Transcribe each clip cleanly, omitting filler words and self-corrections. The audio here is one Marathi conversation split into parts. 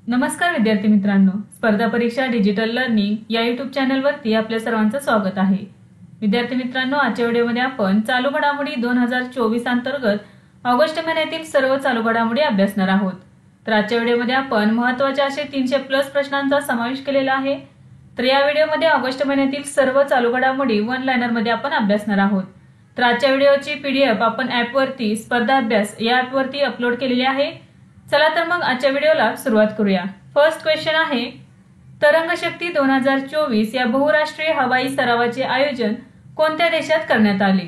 नमस्कार विद्यार्थी मित्रांनो, स्पर्धा परीक्षा डिजिटल लर्निंग या यूट्यूब चॅनलवरती आपल्या सर्वांचं स्वागत आहे। विद्यार्थी मित्रांनो, आजच्या व्हिडिओमध्ये आपण चालू घडामोडी 2024 अंतर्गत ऑगस्ट महिन्यातील सर्व चालू घडामोडी अभ्यासणार आहोत। तर आजच्या व्हिडिओमध्ये आपण महत्त्वाचे असे 300+ प्रश्नांचा समावेश केलेला आहे। तर या व्हिडिओमध्ये ऑगस्ट महिन्यातील सर्व चालू घडामोडी वन लाइनर मध्ये आपण अभ्यासणार आहोत। तर आजच्या व्हिडिओची PDF आपण ॲपवरती स्पर्धा अभ्यास या ॲपवरती अपलोड केलेली आहे। चला तर मग आजच्या व्हिडिओला सुरुवात करूया। फर्स्ट क्वेश्चन आहे, तरंग शक्ती 2024 या बहुराष्ट्रीय हवाई सरावाचे आयोजन कोणत्या देशात करण्यात आले?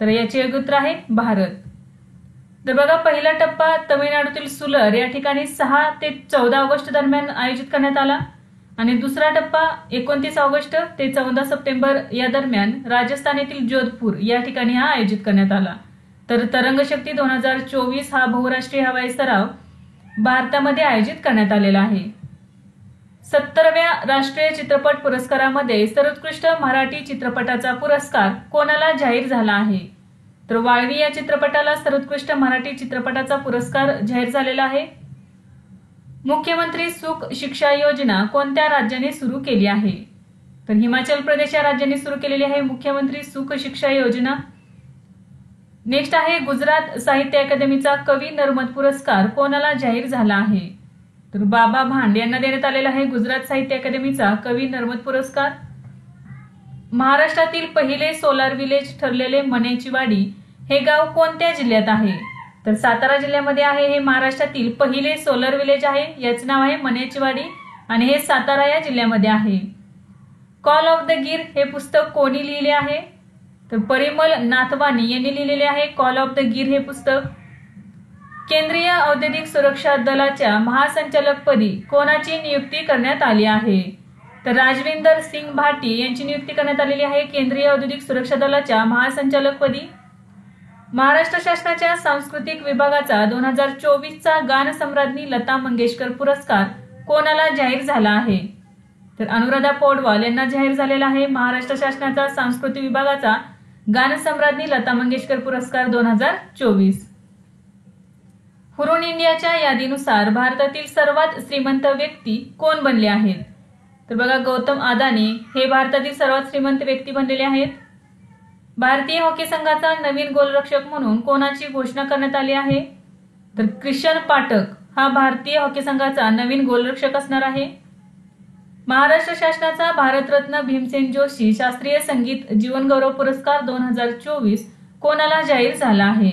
तर याचे योग्य उत्तर आहे भारत। तर बघा, पहिला टप्पा तमिळनाडूतील सुलर या ठिकाणी 6 ते 14 ऑगस्ट दरम्यान आयोजित करण्यात आला आणि दुसरा टप्पा 29 ऑगस्ट ते 14 सप्टेंबर या दरम्यान राजस्थान येथील जोधपूर या ठिकाणी हा आयोजित करण्यात आला। तर तरंग शक्ती 2024 हा बहुराष्ट्रीय हवाई सराव भारतामध्ये आयोजित करण्यात आलेला आहे। 70व्या राष्ट्रीय चित्रपट पुरस्कारामध्ये सर्वोत्कृष्ट मराठी चित्रपटाचा पुरस्कार कोणाला जाहीर झाला आहे? तर वाळवी या चित्रपटाला सर्वोत्कृष्ट मराठी चित्रपटाचा पुरस्कार जाहीर झालेला आहे। मुख्यमंत्री सुख शिक्षा योजना कोणत्या राज्याने सुरू केली आहे? तर हिमाचल प्रदेश या राज्याने सुरू केलेली आहे मुख्यमंत्री सुख शिक्षा योजना। नेक्स्ट आहे, गुजरात साहित्य अकादमीचा कवी नर्मद पुरस्कार कोणाला जाहीर झाला आहे? तर बाबा भांड यांना देण्यात आलेला आहे गुजरात साहित्य अकादमीचा कवी नर्मद पुरस्कार। महाराष्ट्रातील पहिले सोलार विलेज ठरलेले मनेचीवाडी हे गाव कोणत्या जिल्ह्यात आहे? तर सातारा जिल्ह्यामध्ये आहे। हे महाराष्ट्रातील पहिले सोलर विलेज आहे, याचे नाव आहे मनेचीवाडी आणि हे सातारा या जिल्ह्यामध्ये आहे। कॉल ऑफ द गिर हे पुस्तक कोणी लिहिले आहे? तर परिमल नाथवानी यांनी लिहिलेले आहे कॉल ऑफ द गिर हे पुस्तक। केंद्रीय औद्योगिक सुरक्षा दलाच्या महासंचालकपदी कोणाची नियुक्ती करण्यात आली आहे? तर राजविंदर सिंग भाटी यांची नियुक्ती करण्यात आलेली आहे केंद्रीय औद्योगिक सुरक्षा दलाच्या महासंचालकपदी। महाराष्ट्र शासनाच्या सांस्कृतिक विभागाचा 2024चा गान सम्राज्ञी लता मंगेशकर पुरस्कार कोणाला जाहीर झाला आहे? तर अनुराधा पौडवाल यांना जाहीर झालेला आहे महाराष्ट्र शासनाचा सांस्कृतिक विभागाचा गान सम्राज्ञी लता मंगेशकर पुरस्कार 2024। हुरून इंडियाच्या यादीनुसार भारतातील सर्वात श्रीमंत व्यक्ती कोण बनले आहेत? तर बघा, गौतम अदानी हे भारतातील सर्वात श्रीमंत व्यक्ती बनलेले आहेत। भारतीय हॉकी संघाचा नवीन गोलरक्षक म्हणून कोणाची घोषणा करण्यात आली आहे? तर क्रिशन पाठक हा भारतीय हॉकी संघाचा नवीन गोलरक्षक असणार आहे। महाराष्ट्र शासनाचा भारतरत्न भीमसेन जोशी शास्त्रीय संगीत जीवनगौरव पुरस्कार 2024 कोणाला जाहीर झाला आहे?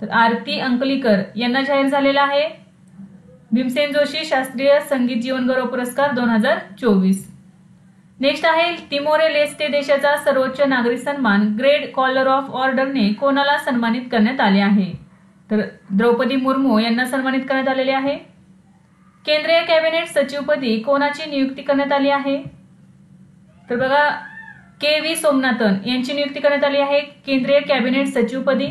तर आरती अंकलीकर यांना जाहीर झालेला आहे भीमसेन जोशी शास्त्रीय संगीत जीवनगौरव पुरस्कार 2024। नेक्स्ट आहे, तिमोरे लेस्टे देशाचा सर्वोच्च नागरी सन्मान ग्रेट कॉलर ऑफ ऑर्डरने कोणाला सन्मानित करण्यात आले आहे? तर द्रौपदी मुर्मू यांना सन्मानित करण्यात आलेले आहे। केंद्रीय कॅबिनेट सचिवपदी कोणाची नियुक्ती करण्यात आली आहे? तर बघा, KV सोमनाथन यांची नियुक्ती करण्यात आली आहे केंद्रीय कॅबिनेट सचिवपदी।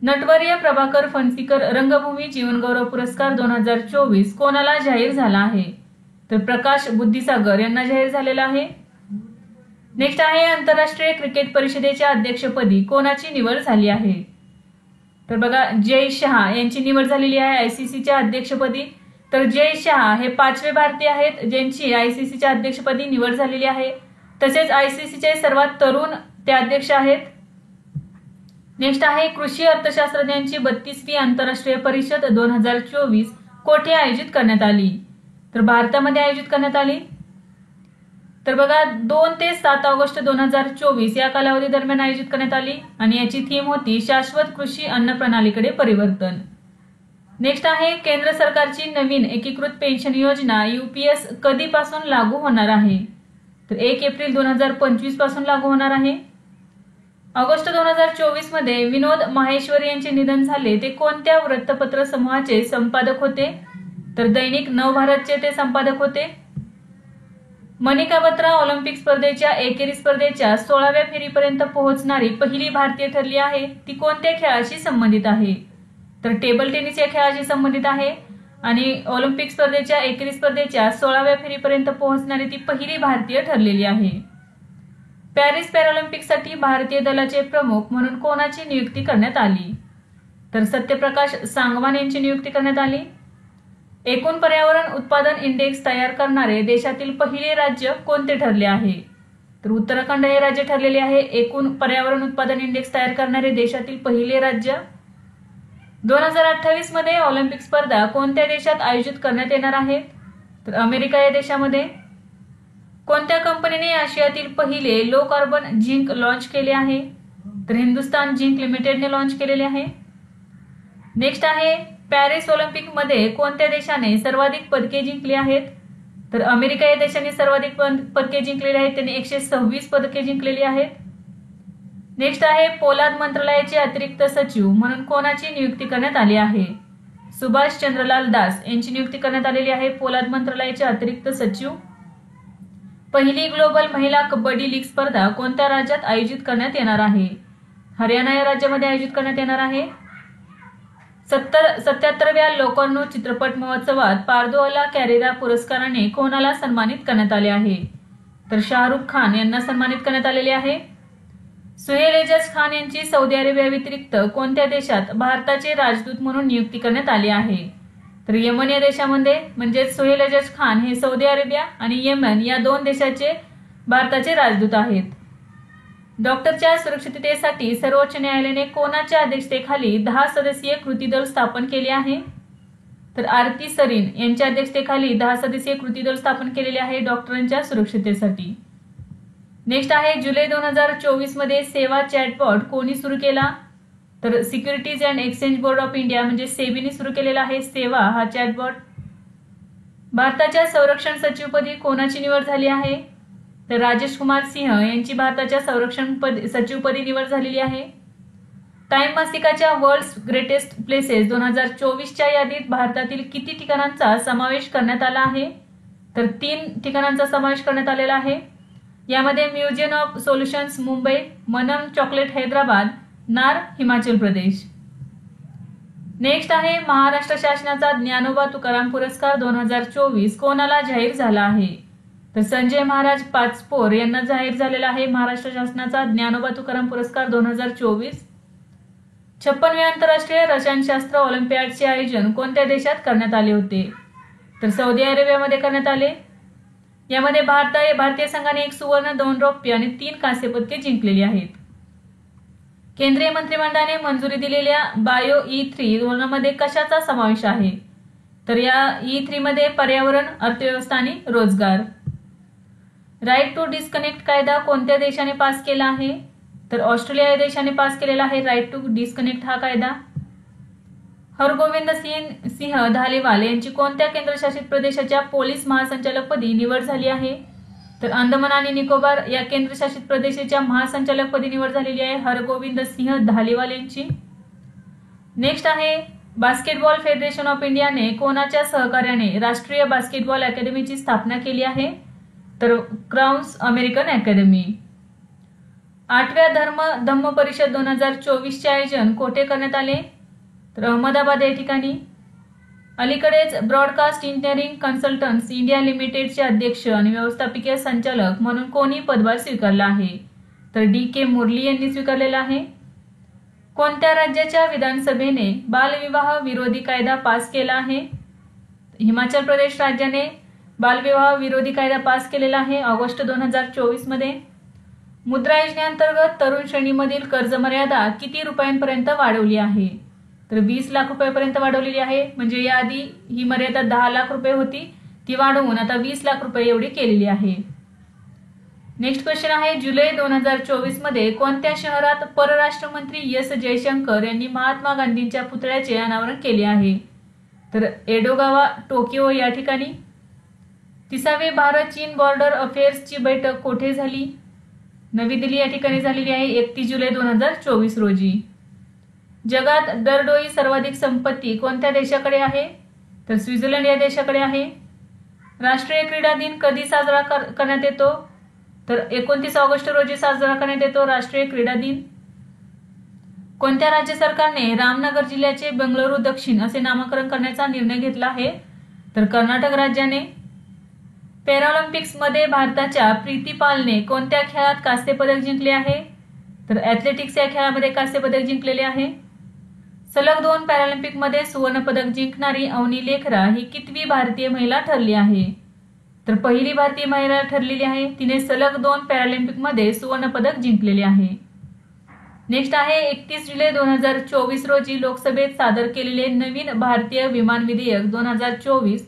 नटवर्य प्रभाकर फणसीकर रंगभूमी जीवनगौरव पुरस्कार 2024 कोणाला जाहीर झाला आहे? तर प्रकाश बुद्धिसागर यांना जाहीर झालेला आहे। नेक्स्ट आहे, आंतरराष्ट्रीय क्रिकेट परिषदेच्या अध्यक्षपदी कोणाची निवड झाली आहे? तर बघा, जय शहा यांची निवड झालेली आहे ICCच्या अध्यक्षपदी। तर जय शहा हे 5वे भारतीय आहेत ज्यांची ICCच्या अध्यक्षपदी निवड झालेली आहे। तसेच ICCचे सर्वात तरुण ते अध्यक्ष आहेत। नेक्स्ट आहे, कृषी अर्थशास्त्रज्ञांची 32वी आंतरराष्ट्रीय परिषद 2024 कोठे आयोजित करण्यात आली? तर भारतामध्ये आयोजित करण्यात आली। तर बघा, 2 ते 7 ऑगस्ट 2024 या कालावधी दरम्यान आयोजित करण्यात आली आणि याची थीम होती शाश्वत कृषी अन्न प्रणालीकडे परिवर्तन। नेक्स्ट आहे, केंद्र सरकारची नवीन एकीकृत पेन्शन योजना UPS कधीपासून लागू होणार आहे? तर 1 एप्रिल 2025 पासून लागू होणार आहे। ऑगस्ट 2024 मध्ये विनोद माहेश्वरी यांचे निधन झाले। ते कोणत्या वृत्तपत्र समूहाचे संपादक होते? तर दैनिक नवभारतचे ते संपादक होते। मनिका बत्रा ऑलिम्पिक स्पर्धेच्या एकेरी स्पर्धेच्या 16व्या फेरीपर्यंत पोहोचणारी पहिली भारतीय ठरली आहे। ती कोणत्या खेळाशी संबंधित आहे? तर टेबल टेनिस या खेळाशी संबंधित आहे आणि ऑलिम्पिक स्पर्धेच्या एकेरी स्पर्धेच्या 16व्या फेरीपर्यंत पोहोचणारी ती पहिली भारतीय ठरलेली आहे। पॅरिस पॅरालिम्पिकसाठी भारतीय दलाचे प्रमुख म्हणून कोणाची नियुक्ती करण्यात आली? तर सत्यप्रकाश सांगवान यांची नियुक्ती करण्यात आली। एकूण पर्यावरण उत्पादन इंडेक्स तयार करणारे देशातील पहिले राज्य कोणते ठरले आहे? तर उत्तराखंड हे राज्य ठरलेले आहे एकूण पर्यावरण उत्पादन इंडेक्स तयार करणारे देशातील पहिले राज्य. 2028 मध्ये ऑलिम्पिक स्पर्धा कोणत्या देशात आयोजित करण्यात येणार आहेत? तर अमेरिका या देशामध्ये. कोणत्या कंपनीने आशियातील पहिले लो कार्बन झिंक लॉन्च केले आहे? तर हिंदुस्तान झिंक लिमिटेडने लॉन्च केलेले आहे. नेक्स्ट आहे पॅरिस ऑलिम्पिक मध्ये कोणत्या देशाने सर्वाधिक पदके जिंकली आहेत? तर अमेरिका या देशाने सर्वाधिक पदके जिंकलेली आहेत. त्यांनी 126 पदके जिंकलेली आहेत. नेक्स्ट आहे पोलाद मंत्रालयाचे अतिरिक्त सचिव म्हणून कोणाची नियुक्ती करण्यात आली आहे? सुभाष चंद्रलाल दास यांची नियुक्ती करण्यात आलेली आहे पोलाद मंत्रालयाचे अतिरिक्त सचिव. पहिली ग्लोबल महिला कबड्डी लीग स्पर्धा कोणत्या राज्यात आयोजित करण्यात येणार आहे? हरियाणा या राज्यामध्ये आयोजित करण्यात येणार आहे. 77व्या लोकार्नो चित्रपट महोत्सवात पार्दोला कॅरेरा पुरस्काराने कोणाला सन्मानित करण्यात आले आहे? तर शाहरुख खान यांना सन्मानित करण्यात आलेले आहे. सुहेल एजाज खान यांची सौदी अरेबिया व्यतिरिक्त कोणत्या देशात भारताचे राजदूत म्हणून नियुक्ती करण्यात आली आहे? तर यमन या देशामध्ये. म्हणजे सुहेल एजाज खान हे सौदी अरेबिया आणि येमन या 2 देशाचे भारताचे राजदूत आहेत. डॉक्टरच्या सुरक्षिततेसाठी सर्वोच्च न्यायालयाने कोणाच्या अध्यक्षतेखाली 10 सदस्यीय कृती दल स्थापन केले आहे? तर आरती सरीन यांच्या अध्यक्षतेखाली 10 सदस्यीय कृती दल स्थापन केलेले आहे डॉक्टरांच्या सुरक्षिततेसाठी. नेक्स्ट आहे जुलै 2024 मध्ये सेवा चॅटबॉट कोणी सुरू केला? तर securities and exchange board of India म्हणजे सेबीने सुरू केलेला आहे सेवा हा चॅटबॉट. भारताच्या संरक्षण सचिवपदी कोणाची निवड झाली आहे? तर राजेश कुमार सिंह यांची भारताच्या संरक्षण सचिवपदी निवड झालेली आहे. टाइम मासिकाच्या वर्ल्ड ग्रेटेस्ट प्लेसेस 2024च्या यादीत भारतातील किती ठिकाणांचा समावेश करण्यात आला आहे? तर 3 ठिकाणांचा समावेश करण्यात आलेला आहे. यामध्ये म्युझियम ऑफ सोल्युशन्स मुंबई, मनम चॉकलेट हैदराबाद, नार हिमाचल प्रदेश. नेक्स्ट आहे महाराष्ट्र शासनाचा ज्ञानोबा तुकाराम पुरस्कार 2024 कोणाला जाहीर झाला आहे? तर संजय महाराज पाचपोर यांना जाहीर झालेला आहे महाराष्ट्र शासनाचा ज्ञानोबा तुकाराम पुरस्कार 2024. 56वे आंतरराष्ट्रीय रसायनशास्त्र ऑलिम्पियाडचे आयोजन कोणत्या देशात करण्यात आले होते? तर सौदी अरेबियामध्ये करण्यात आले. यामध्ये भारतीय संघाने 1 सुवर्ण, 2 रौप्य आणि 3 कांस्य पदके जिंकलेली आहेत. केंद्रीय मंत्रिमंडळाने मंजुरी दिलेल्या बायो E3 धोरणामध्ये कशाचा समावेश आहे? तर या E3 मध्ये पर्यावरण, अर्थव्यवस्था आणि रोजगार. राईट टू डिस्कनेक्ट कायदा कोणत्या देशाने पास केला आहे? तर ऑस्ट्रेलिया या देशाने पास केलेला आहे राईट टू डिस्कनेक्ट हा कायदा. हरगोविंद सिंह धालीवाल यांची कोणत्या केंद्रशासित प्रदेशाच्या पोलीस महासंचालकपदी निवड झाली आहे? तर अंदमान आणि निकोबार या केंद्रशासित प्रदेशाच्या महासंचालकपदी निवड झालेली आहे हरगोविंद सिंह धालीवाल यांची. नेक्स्ट आहे बास्केटबॉल फेडरेशन ऑफ इंडियाने कोणाच्या सहकार्याने राष्ट्रीय बास्केटबॉल अकादमीची स्थापना केली आहे? तर क्राउन्स अमेरिकन अकादमी. 8व्या धम्म परिषद 2024चे आयोजन कोठे करण्यात आले? तर अहमदाबाद या ठिकाणी. अलीकडेच ब्रॉडकास्ट इंजिनिअरिंग कन्सल्टंट्स इंडिया लिमिटेडचे अध्यक्ष आणि व्यवस्थापकीय संचालक म्हणून कोणी पदभार स्वीकारला आहे? तर DK मुरली यांनी स्वीकारलेला आहे. कोणत्या राज्याच्या विधानसभेने बालविवाह विरोधी कायदा पास केला आहे? हिमाचल प्रदेश राज्याने बालविवाह विरोधी कायदा पास केलेला आहे ऑगस्ट 2024 मध्ये. मुद्रा योजनेअंतर्गत तरुण श्रेणीमधील कर्ज मर्यादा किती रुपयांपर्यंत वाढवली आहे? तर 20 लाख रुपयापर्यंत वाढवलेली आहे. म्हणजे याआधी ही मर्यादा 10 लाख रुपये होती, ती वाढवून आता 20 लाख रुपये एवढी केलेली आहे. नेक्स्ट क्वेश्चन आहे जुलै 2024 मध्ये कोणत्या शहरात परराष्ट्र मंत्री एस जयशंकर यांनी महात्मा गांधींच्या पुतळ्याचे अनावरण केले आहे? तर एडोगावा टोकियो या ठिकाणी. 30वी भारत चीन बॉर्डर अफेअर्सची बैठक कोठे झाली? नवी दिल्ली या ठिकाणी झालेली आहे 31 जुलै 2024 रोजी. जगात दरडोई सर्वाधिक संपत्ती कोणत्या देशाकडे आहे? तर स्वित्झर्लंड या देशाकडे आहे. राष्ट्रीय क्रीडा दिन कधी साजरा करण्यात येतो? तर 29 ऑगस्ट रोजी साजरा करण्यात येतो राष्ट्रीय क्रीडा दिन. कोणत्या राज्य सरकारने रामनगर जिल्ह्याचे बंगळुरू दक्षिण असे नामकरण करण्याचा निर्णय घेतला आहे? तर कर्नाटक राज्याने. पॅरालिम्पिक्स मध्ये भारताच्या प्रीती पालने कोणत्या खेळात कांस्य पदक जिंकले आहे? तर ॲथलेटिक्स या खेळामध्ये कांस्य पदक जिंकलेले आहे. सलग 2 पॅरालिम्पिकमध्ये सुवर्णपदक जिंकणारी अवनी लेखरा ही कितवी भारतीय महिला ठरली आहे? तर पहिली भारतीय महिला ठरलेली आहे. तिने सलग 2 पॅरालिम्पिकमध्ये सुवर्णपदक जिंकलेले आहे. नेक्स्ट आहे 31 जुलै 2024 रोजी लोकसभेत सादर केलेले नवीन भारतीय विमान विधेयक 2024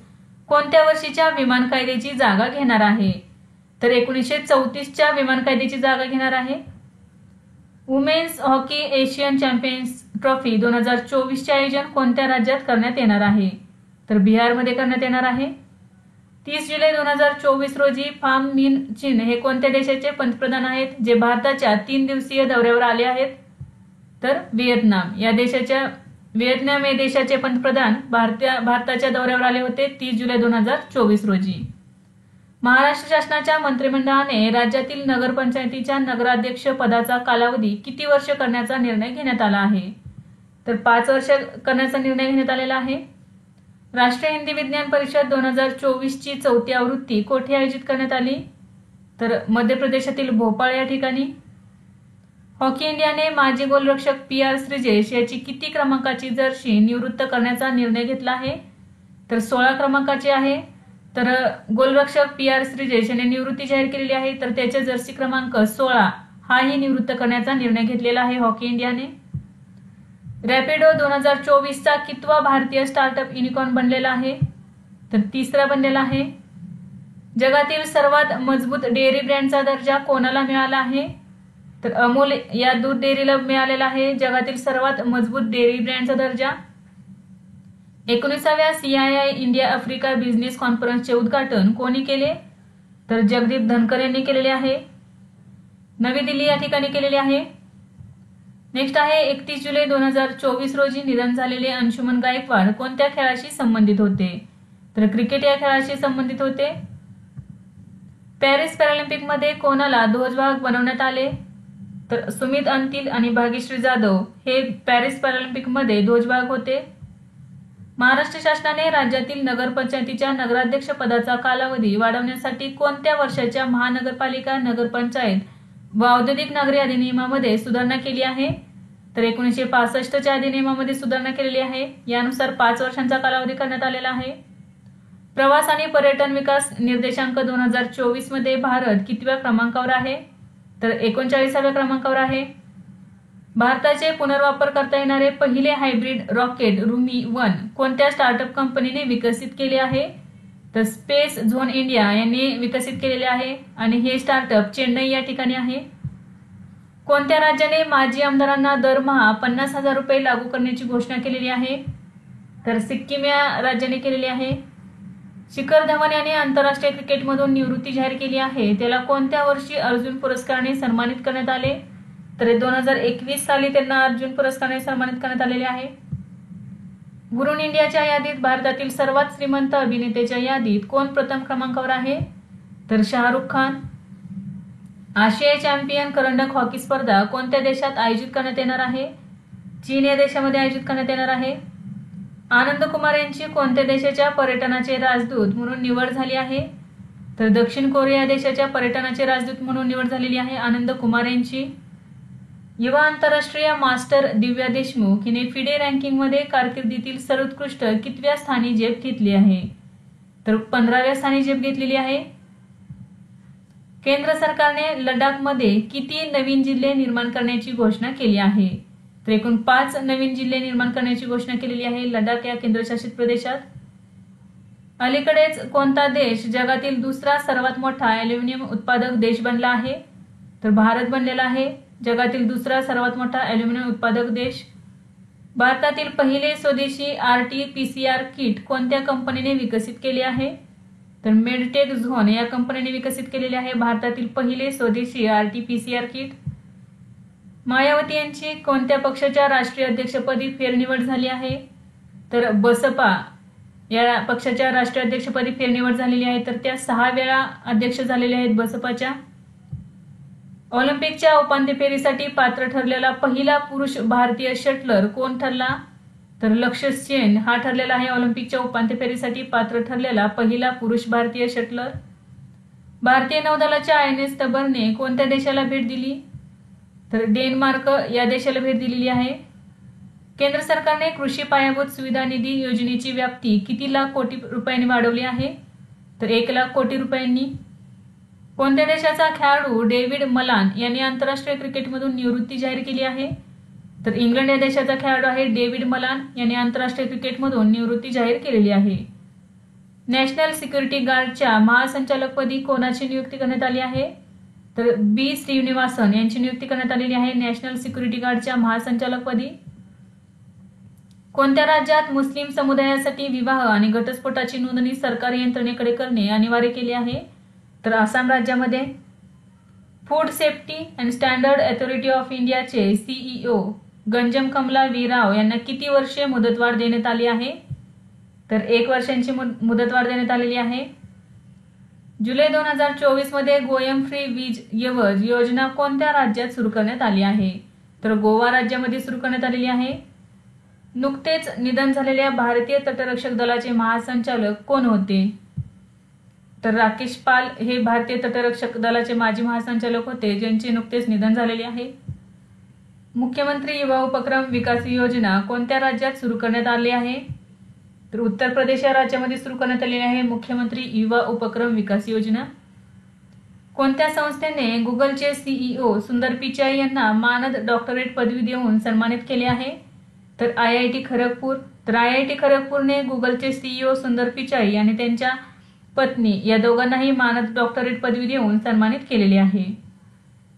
कोणत्या वर्षीच्या विमान कायद्याची जागा घेणार आहे? तर 1934च्या विमान कायद्याची जागा घेणार आहे. Women's hockey Asian champions trophy 2024चे आयोजन कोणत्या राज्यात करण्यात येणार आहे? तर बिहारमध्ये करण्यात येणार आहे. 30 जुलै 2024 रोजी फाम मिन चिन हे कोणत्या देशाचे पंतप्रधान आहेत, जे भारताच्या 3 दिवसीय दौऱ्यावर आले आहेत? तर व्हिएतनाम या देशाचे पंतप्रधान भारताच्या दौऱ्यावर आले होते 30 जुलै 2024 रोजी. महाराष्ट्र शासनाच्या मंत्रिमंडळाने राज्यातील नगरपंचायतीच्या नगराध्यक्ष पदाचा कालावधी किती वर्ष करण्याचा निर्णय घेण्यात आला आहे? तर 5 वर्ष करण्याचा निर्णय घेण्यात आलेला आहे. राष्ट्रीय हिंदी विज्ञान परिषद 2024ची 4थी आवृत्ती कोठे आयोजित करण्यात आली? तर मध्य प्रदेशातील भोपाळ या ठिकाणी. हॉकी इंडियाने माजी गोलरक्षक PR श्रीजेश याची किती क्रमांकाची जर्सी निवृत्त करण्याचा निर्णय घेतला आहे? तर 16 क्रमांकाची आहे. तर गोलरक्षक PR श्रीजेश याने निवृत्ती जाहीर केलेली आहे, तर त्याचे जर्सी क्रमांक 16 हाही निवृत्त करण्याचा निर्णय घेतलेला आहे हॉकी इंडियाने. रॅपिडो 2024चा कितवा भारतीय स्टार्टअप युनिकॉर्न बनलेला आहे? तर 3रा बनलेला आहे. जगातील सर्वात मजबूत डेअरी ब्रँडचा दर्जा कोणाला मिळाला आहे? तर अमूल या दूध डेअरीला मिळालेला आहे जगातील सर्वात मजबूत डेअरी ब्रँडचा दर्जा. 19व्या CII इंडिया आफ्रिका बिझनेस कॉन्फरन्सचे उद्घाटन कोणी केले? तर जगदीप धनकर यांनी केलेले आहे. नवी दिल्ली या ठिकाणी केलेले आहे. नेक्स्ट आहे 31 जुलै 2024 रोजी निधन झालेले अंशुमन गायकवाड कोणत्या खेळाशी संबंधित होते? तर क्रिकेट या खेळाशी संबंधित होते. पॅरिस पॅरालिम्पिकमध्ये कोणाला ध्वजवाहक बनवण्यात आले? तर सुमित अंतिल आणि भाग्यश्री जाधव हे पॅरिस पॅरालिम्पिकमध्ये ध्वजवाहक होते. महाराष्ट्र शासनाने राज्यातील नगरपंचायतीच्या नगराध्यक्ष पदाचा कालावधी वाढवण्यासाठी कोणत्या वर्षाच्या महानगरपालिका नगरपंचायत व औद्योगिक नागरी अधिनियमामध्ये सुधारणा केली आहे? तर 1965च्या अधिनियमामध्ये सुधारणा केलेली आहे. यानुसार 5 वर्षांचा कालावधी करण्यात आलेला आहे. प्रवास आणि पर्यटन विकास निर्देशांक 2024 मध्ये भारत कितव्या क्रमांकावर आहे? तर 39व्या क्रमांकावर आहे. भारताचे पुनर्वापर करता येणारे पहिले हायब्रिड रॉकेट रुमी 1 कोणत्या स्टार्टअप कंपनीने विकसित केले आहे? तर स्पेस झोन इंडिया यांनी विकसित केलेले आहे आणि हे स्टार्टअप चेन्नई या ठिकाणी आहे. कोणत्या राज्याने माजी आमदारांना दरमहा 50,000 रुपये लागू करण्याची घोषणा केलेली आहे? तर सिक्कीम या राज्याने केलेली आहे. शिखर धवन याने आंतरराष्ट्रीय क्रिकेटमधून निवृत्ती जाहीर केली आहे. त्याला कोणत्या वर्षी अर्जुन पुरस्काराने सन्मानित करण्यात आले? तर 2021 साली त्यांना अर्जुन पुरस्काराने सन्मानित करण्यात आलेले आहे. गुरुन इंडियाच्या यादीत भारतातील सर्वात श्रीमंत अभिनेत्याच्या यादीत कोण प्रथम क्रमांकावर आहे? तर शाहरुख खान. आशियाई चॅम्पियन करंडक हॉकी स्पर्धा कोणत्या देशात आयोजित करण्यात येणार आहे? चीन या देशामध्ये आयोजित करण्यात येणार आहे. आनंद कुमार यांची कोणत्या देशाच्या पर्यटनाचे राजदूत म्हणून निवड झाली आहे? तर दक्षिण कोरिया देशाच्या पर्यटनाचे राजदूत म्हणून निवड झालेली आहे आनंद कुमार यांची. युवा आंतरराष्ट्रीय मास्टर दिव्या देशमुख हिने फिडे रँकिंगमध्ये कारकिर्दीतील सर्वोत्कृष्ट कितव्या स्थानी झेप घेतली आहे? तर 15व्या स्थानी झेप घेतलेली आहे. केंद्र सरकारने लडाखमध्ये किती नवीन जिल्हे निर्माण करण्याची घोषणा केली आहे? तर एकूण 5 नवीन जिल्हे निर्माण करण्याची घोषणा केलेली आहे लडाख या केंद्रशासित प्रदेशात. अलीकडेच कोणता देश जगातील दुसरा सर्वात मोठा ॲल्युमिनियम उत्पादक देश बनला आहे? तर भारत बनलेला आहे जगातील दुसरा सर्वात मोठा ॲल्युमिनियम उत्पादक देश. भारतातील पहिले स्वदेशी RT-PCR किट कोणत्या कंपनीने विकसित केले आहे? तर मेडटेक झोन या कंपनीने विकसित केलेले आहे भारतातील पहिले स्वदेशी RT-PCR किट. मायावती यांची कोणत्या पक्षाच्या राष्ट्रीय अध्यक्षपदी फेरनिवड झाली आहे? तर बसपा या पक्षाच्या राष्ट्रीय अध्यक्षपदी फेरनिवड झालेली आहे, तर त्या 6 वेळा अध्यक्ष झालेल्या आहेत बसपाच्या. ऑलिम्पिकच्या उपांत्य फेरीसाठी पात्र ठरलेला पहिला पुरुष भारतीय शटलर कोण ठरला? तर लक्ष्य सेन हा ठरलेला आहे ऑलिम्पिकच्या उपांत्य फेरीसाठी पात्र ठरलेला पहिला पुरुष भारतीय शटलर. भारतीय नौदलाच्या INS तबरने कोणत्या देशाला भेट दिली? तर डेन्मार्क या देशाला भेट दिलेली आहे. केंद्र सरकारने कृषी पायाभूत सुविधा निधी योजनेची व्याप्ती किती लाख कोटी रुपयांनी वाढवली आहे? तर 1 लाख कोटी रुपयांनी. कोणत्या देशाचा खेळाडू डेव्हिड मलान यांनी आंतरराष्ट्रीय क्रिकेटमधून निवृत्ती जाहीर केली आहे? तर इंग्लंड या देशाचा खेळाडू आहे डेव्हिड मलान यांनी आंतरराष्ट्रीय क्रिकेटमधून निवृत्ती जाहीर केलेली आहे. नॅशनल सिक्युरिटी गार्डच्या महासंचालकपदी कोणाची नियुक्ती करण्यात आली आहे? तर बी श्रीनिवासन यांची नियुक्ती करण्यात आलेली आहे नॅशनल सिक्युरिटी गार्डच्या महासंचालकपदी. कोणत्या राज्यात मुस्लिम समुदायासाठी विवाह आणि घटस्फोटाची नोंदणी सरकारी यंत्रणेकडे करणे अनिवार्य केले आहे? तर आसाम राज्यामध्ये. Food safety and standard authority of इंडियाचे सीईओ गंजम कमला वी राव यांना किती वर्षे मुदतवाढ देण्यात आली आहे? तर 1 वर्षांची मुदतवाढ देण्यात आलेली आहे. जुलै 2024 मध्ये गोयम फ्री वीज यवज योजना कोणत्या राज्यात सुरू करण्यात आली आहे? तर गोवा राज्यामध्ये सुरू करण्यात आलेली आहे. नुकतेच निधन झालेल्या भारतीय तटरक्षक दलाचे महासंचालक कोण होते? तर राकेश पाल हे भारतीय तटरक्षक दलाचे माजी महासंचालक होते, ज्यांचे नुकतेच निधन झालेले आहे. मुख्यमंत्री युवा उपक्रम विकास योजना कोणत्या राज्यात सुरू करण्यात आली आहे? तर उत्तर प्रदेश या राज्यामध्ये सुरू करण्यात आलेली आहे मुख्यमंत्री युवा उपक्रम विकास योजना. कोणत्या संस्थेने गुगलचे सीईओ सुंदर पिचाई यांना मानद डॉक्टरेट पदवी देऊन सन्मानित केले आहे? तर IIT खरगपूर. तर IIT खरगपूरने गुगलचे सीईओ सुंदर पिचाई आणि त्यांच्या पत्नी या दोघांनाही मानद डॉक्टरेट पदवी देऊन सन्मानित केलेले आहे.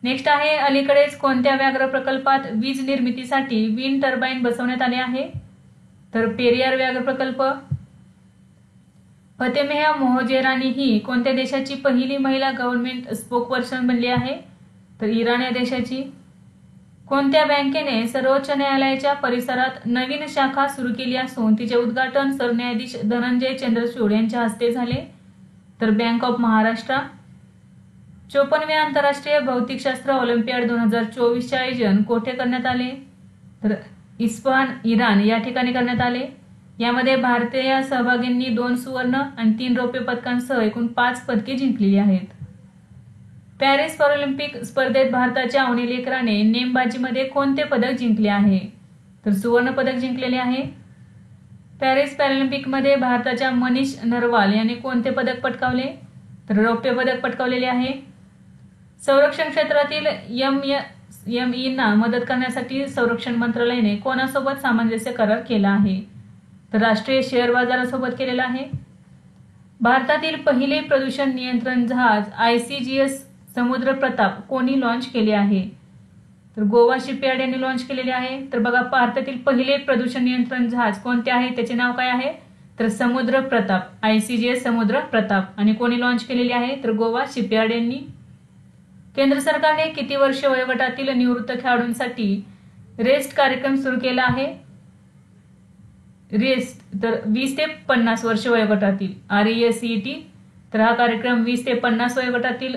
नेक्स्ट आहे, अलीकडेच कोणत्या व्याघ्र प्रकल्पात वीज निर्मितीसाठी विंड टर्बाईन बसवण्यात आले आहे? तर पेरियार व्याघ्र प्रकल्प. फतेमेह मोहजेरानी ही कोणत्या देशाची पहिली महिला गव्हर्नमेंट स्पोकपर्सन बनली आहे? तर इराण या देशाची. कोणत्या बँकेने सर्वोच्च न्यायालयाच्या परिसरात नवीन शाखा सुरू केली असून तिचे उद्घाटन सरन्यायाधीश धनंजय चंद्रचूड यांच्या हस्ते झाले? तर बँक ऑफ महाराष्ट्र. 54वे आंतरराष्ट्रीय भौतिकशास्त्र ऑलिम्पियाड 2024चे आयोजन कोठे करण्यात आले? तर इस्फहान इराण या ठिकाणी करण्यात आले. यामध्ये भारतीय सहभागींनी 2 सुवर्ण आणि 3 रौप्य पदकांसह एकूण 5 पदके जिंकलेली आहेत. पॅरिस पॅरालिम्पिक स्पर्धेत भारताच्या अवनी लेकराने नेमबाजीमध्ये कोणते पदक जिंकले आहे? तर सुवर्ण पदक जिंकलेले आहे. पॅरिस पॅरालिम्पिकमध्ये भारताच्या मनीष नरवाल यांनी कोणते पदक पटकावले? तर रौप्य पदक पटकावलेले आहे. संरक्षण क्षेत्रातील MMEना मदत करण्यासाठी संरक्षण मंत्रालयाने कोणासोबत सामंजस्य करार केला आहे? तर राष्ट्रीय शेअर बाजारासोबत केलेला आहे. भारतातील पहिले प्रदूषण नियंत्रण जहाज ICGS समुद्र प्रताप कोणी लॉन्च केले आहे? तर गोवा शिपयार्ड यांनी लॉन्च केलेले आहे. तर बघा, भारतातील पहिले प्रदूषण नियंत्रण जहाज कोणते आहे, त्याचे नाव काय आहे? तर समुद्र प्रताप, ICGS समुद्र प्रताप. आणि कोणी लॉन्च केलेली आहे? तर गोवा शिपयार्ड यांनी. केंद्र सरकारने किती वर्ष वयोगटातील निवृत्त खेळाडूंसाठी रेस्ट कार्यक्रम सुरू केला आहे? रेस्ट तर 20 ते 50 वर्ष वयोगटातील RESET. तर हा कार्यक्रम 20 ते 50 वयोगटातील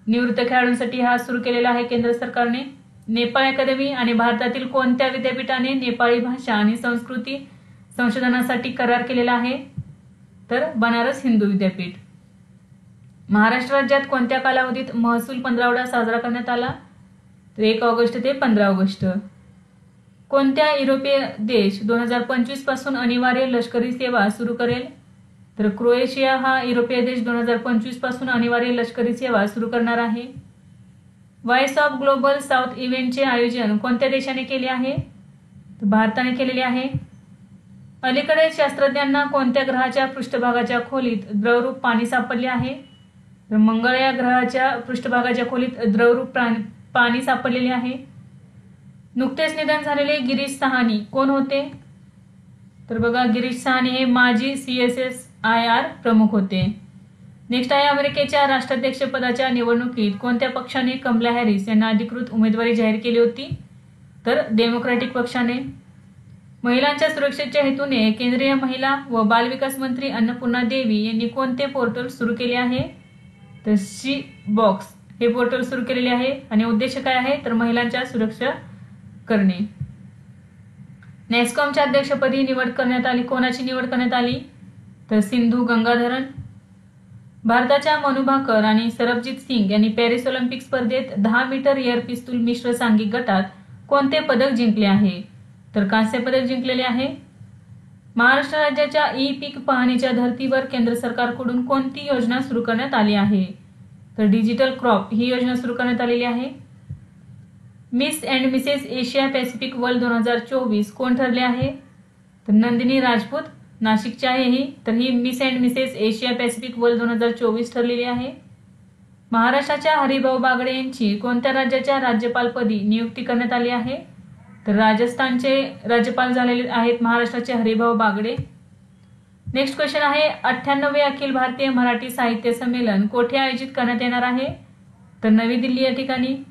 निवृत्त खेळाडूंसाठी हा सुरू केलेला आहे केंद्र सरकारने. नेपाळ अकादमी आणि भारतातील कोणत्या विद्यापीठाने नेपाळी भाषा आणि संस्कृती संशोधनासाठी करार केलेला आहे? तर बनारस हिंदू विद्यापीठ. महाराष्ट्र राज्यात कोणत्या कालावधीत महसूल पंधरवडा साजरा करण्यात आला? तर 1 ऑगस्ट ते 15 ऑगस्ट. कोणत्या युरोपीय देश 2025 पासून अनिवार्य लष्करी सेवा सुरू करेल? तर क्रोएशिया हा युरोपीय देश 2025 पासून अनिवार्य लष्करी सेवा सुरू करणार आहे. व्हॉइस ऑफ ग्लोबल साऊथ इव्हेंटचे आयोजन कोणत्या देशाने केले आहे? तर भारताने केलेले आहे. अलीकडे शास्त्रज्ञांना कोणत्या ग्रहाच्या पृष्ठभागाच्या खोलीत द्रवरूप पाणी सापडले आहे? तर मंगळ या ग्रहाच्या पृष्ठभागाच्या खोलीत द्रवरूप पाणी सापडलेले आहे. नुकतेच निधन झालेले गिरीश सहानी कोण होते? तर बघा, गिरीश सहानी हे माजी CSIR प्रमुख होते. नेक्स्ट आहे, अमेरिकेच्या राष्ट्राध्यक्ष पदाच्या निवडणुकीत कोणत्या पक्षाने कमला हॅरिस यांना अधिकृत उमेदवारी जाहीर केली होती? तर डेमोक्रॅटिक पक्षाने. महिलांच्या सुरक्षेच्या हेतूने केंद्रीय महिला व बालविकास मंत्री अन्नपूर्णा देवी यांनी कोणते पोर्टल सुरू केले आहे? तर शी बॉक्स हे पोर्टल सुरू केलेले आहे. आणि उद्देश काय आहे? तर महिलांच्या सुरक्षा करणे. नॅस्कॉमच्या अध्यक्षपदी निवड करण्यात आली. कोणाची निवड करण्यात आली? तर सिंधू गंगाधरन. भारताच्या मनु भाकर आणि सरबजीत सिंग यांनी पॅरिस ऑलिम्पिक स्पर्धेत 10 मीटर एअर पिस्तूल मिश्र सांघिक गटात कोणते पदक जिंकले आहे? तर कांस्य पदक जिंकलेले आहे. महाराष्ट्र राज्याच्या ई पीक पाहणीच्या धर्तीवर केंद्र सरकारकडून कोणती योजना सुरू करण्यात आली आहे? तर डिजिटल क्रॉप ही योजना सुरू करण्यात आलेली आहे. Miss and Mrs Asia Pacific World 2024 कोण ठरले आहे? तर नंदिनी राजपूत नाशिकची आहे ही. तर ही Miss and Mrs Asia Pacific World 2024 ठरलेली आहे. महाराष्ट्राच्या हरिभाऊ बागडे यांची कोणत्या राज्याच्या राज्यपालपदी नियुक्ती करण्यात आली आहे? तर राजस्थानचे राज्यपाल झालेले आहेत महाराष्ट्राचे हरिभाऊ बागडे. नेक्स्ट क्वेश्चन आहे 98वे अखिल भारतीय मराठी साहित्य संमेलन कोठे आयोजित करण्यात येणार आहे? तर नवी दिल्ली या ठिकाणी.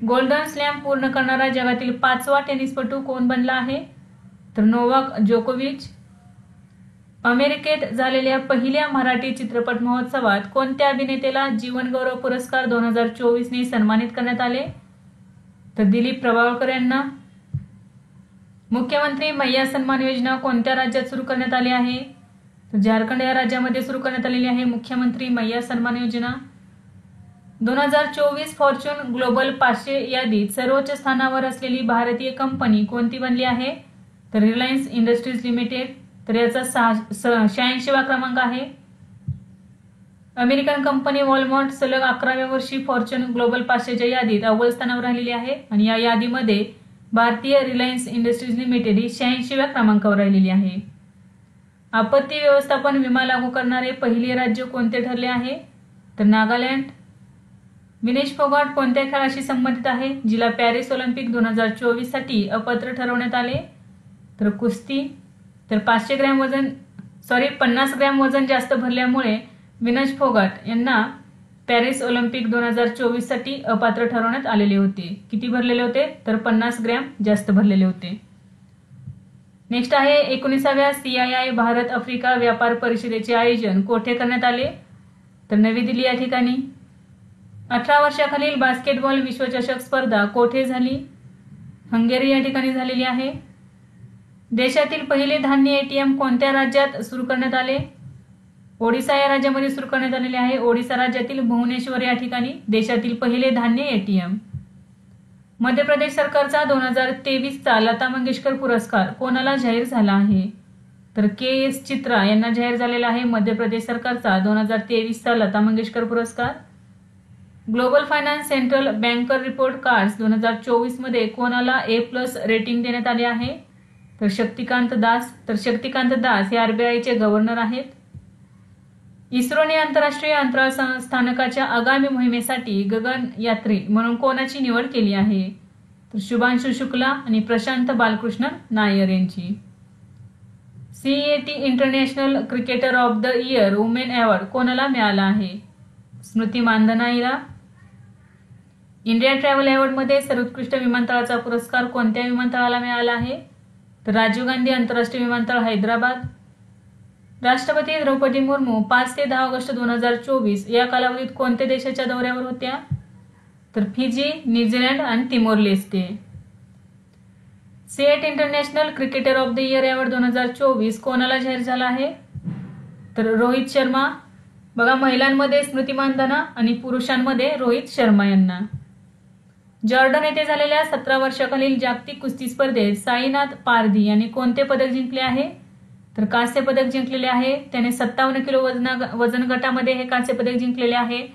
गोल्डन स्लॅम पूर्ण करणारा जगातील 5वा टेनिसपटू कोण बनला आहे? तर नोवाक जोकोविच. अमेरिकेत झालेल्या पहिल्या मराठी चित्रपट महोत्सवात कोणत्या अभिनेतेला जीवनगौरव पुरस्कार 2024 ने सन्मानित करण्यात आले? तर दिलीप प्रभावळकर यांना. मुख्यमंत्री मैया सन्मान योजना कोणत्या राज्यात सुरू करण्यात आली आहे? तर झारखंड या राज्यामध्ये सुरू करण्यात आलेली आहे मुख्यमंत्री मैया सन्मान योजना. 2024 फॉर्च्यून ग्लोबल 500 यादीत सर्वोच्च स्थानावर असलेली भारतीय कंपनी कोणती बनली आहे? तर रिलायन्स इंडस्ट्रीज लिमिटेड. तर याचा 86वा क्रमांक आहे. अमेरिकन कंपनी वॉलमार्ट सलग 11व्या वर्षी फॉर्च्यून ग्लोबल 500च्या यादीत अव्वल स्थानावर राहिलेली आहे आणि या यादीमध्ये भारतीय रिलायन्स इंडस्ट्रीज लिमिटेड ही 86व्या क्रमांकावर राहिलेली आहे. आपत्ती व्यवस्थापन विमा लागू करणारे पहिले राज्य कोणते ठरले आहे? तर नागालँड. विनेश फोगाट कोणत्या खेळाशी संबंधित आहे जिला पॅरिस ऑलिम्पिक 2024 साठी अपात्र ठरवण्यात आले? तर कुस्ती. तर 50 ग्रॅम वजन जास्त भरल्यामुळे विनेश फोगाट यांना पॅरिस ऑलिम्पिक 2024 साठी अपात्र ठरवण्यात आलेले होते. किती भरलेले होते? तर 50 ग्रॅम जास्त भरलेले होते. नेक्स्ट आहे 19व्या CII भारत आफ्रिका व्यापार परिषदेचे आयोजन कोठे करण्यात आले? तर नवी दिल्ली या ठिकाणी. 18 वर्षाखालील बास्केटबॉल विश्वचषक स्पर्धा कोठे झाली? हंगेरी या ठिकाणी झालेली आहे. देशातील पहिले धान्य ATM कोणत्या राज्यात सुरू करण्यात आले? ओडिशा या राज्यामध्ये सुरू करण्यात आलेले आहे. ओडिशा राज्यातील भुवनेश्वर या ठिकाणी देशातील पहिले धान्य ATM. मध्य प्रदेश सरकारचा 2023चा लता मंगेशकर पुरस्कार कोणाला जाहीर झाला आहे? तर KS चित्रा यांना जाहीर झालेला आहे मध्य प्रदेश सरकारचा 2023चा लता मंगेशकर पुरस्कार. Global finance central banker report cards 2024 मध्ये कोणाला A+ रेटिंग देण्यात आले आहे? तर शक्तिकांत दास. तर शक्तिकांत दास हे RBIचे गव्हर्नर आहेत. इस्रोने आंतरराष्ट्रीय अंतराळ स्थानकाच्या आगामी मोहिमेसाठी गगन यात्री म्हणून कोणाची निवड केली आहे? तर शुभांशु शुक्ला आणि प्रशांत बालकृष्ण नायर यांची. CET international cricketer of the year women award कोणाला मिळाला आहे? स्मृती मानधना हिला. इंडिया ट्रॅव्हल अवॉर्ड मध्ये सर्वोत्कृष्ट विमानतळाचा पुरस्कार कोणत्या विमानतळाला मिळाला आहे? तर राजीव गांधी आंतरराष्ट्रीय विमानतळ हैदराबाद. राष्ट्रपती द्रौपदी मुर्मू 5 ते 10 ऑगस्ट 2024 या कालावधीत कोणत्या देशाच्या दौऱ्यावर होत्या? तर फिजी, न्यूझीलंड आणि Timor Leste. CET international cricketer of the year award 2024 कोणाला जाहीर झाला आहे? तर रोहित शर्मा. बघा महिलांमध्ये स्मृती मानधना आणि पुरुषांमध्ये रोहित शर्मा यांना. जॉर्डन येथे झालेल्या 17 वर्षाखालील जागतिक कुस्ती स्पर्धेत साईनाथ पारधी यांनी कोणते पदक जिंकले आहे? तर कांस्य पदक जिंकलेले आहे. त्याने 57 किलो वजन गटामध्ये हे कांस्य पदक जिंकलेले आहे.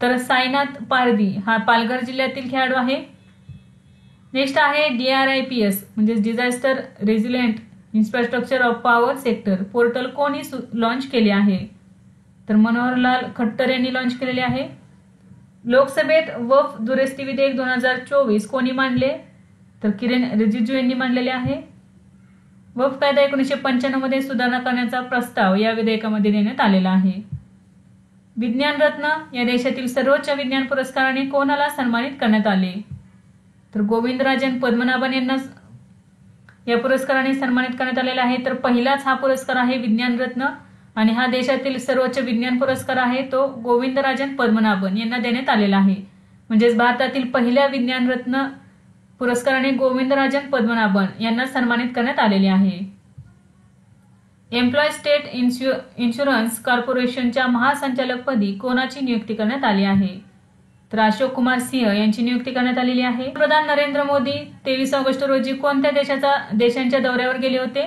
तर साईनाथ पारधी हा पालघर जिल्ह्यातील खेळाडू आहे. नेक्स्ट आहे DRIPS म्हणजे disaster resilient infrastructure of power sector portal कोणी लॉन्च केले आहे? तर मनोहरलाल खट्टर यांनी लॉन्च केलेले आहे. लोकसभेत वक्फ दुरुस्ती विधेयक 2024 कोणी मांडले? तर किरेन रिजिजू यांनी मांडलेले आहे. वक्फ कायदा 1995 मध्ये सुधारणा करण्याचा प्रस्ताव या विधेयकामध्ये देण्यात आलेला आहे. विज्ञान रत्न या देशातील सर्वोच्च विज्ञान पुरस्काराने कोणाला सन्मानित करण्यात आले? तर गोविंदराजन पद्मनाभन यांना या पुरस्काराने सन्मानित करण्यात आलेला आहे. तर पहिलाच हा पुरस्कार आहे विज्ञान रत्न आणि हा देशातील सर्वोच्च विज्ञान पुरस्कार आहे तो गोविंदराजन पद्मनाभन यांना देण्यात आलेला आहे. म्हणजेच भारतातील पहिल्या विज्ञान रत्न पुरस्काराने गोविंदराजन पद्मनाभन यांना सन्मानित करण्यात आलेले आहे. एम्प्लॉय स्टेट इन्शुरन्स कॉर्पोरेशनच्या महासंचालकपदी कोणाची नियुक्ती करण्यात आली आहे? तर अशोक कुमार सिंह यांची नियुक्ती करण्यात आलेली आहे. पंतप्रधान नरेंद्र मोदी 23 ऑगस्ट रोजी कोणत्या देशांच्या दौऱ्यावर गेले होते?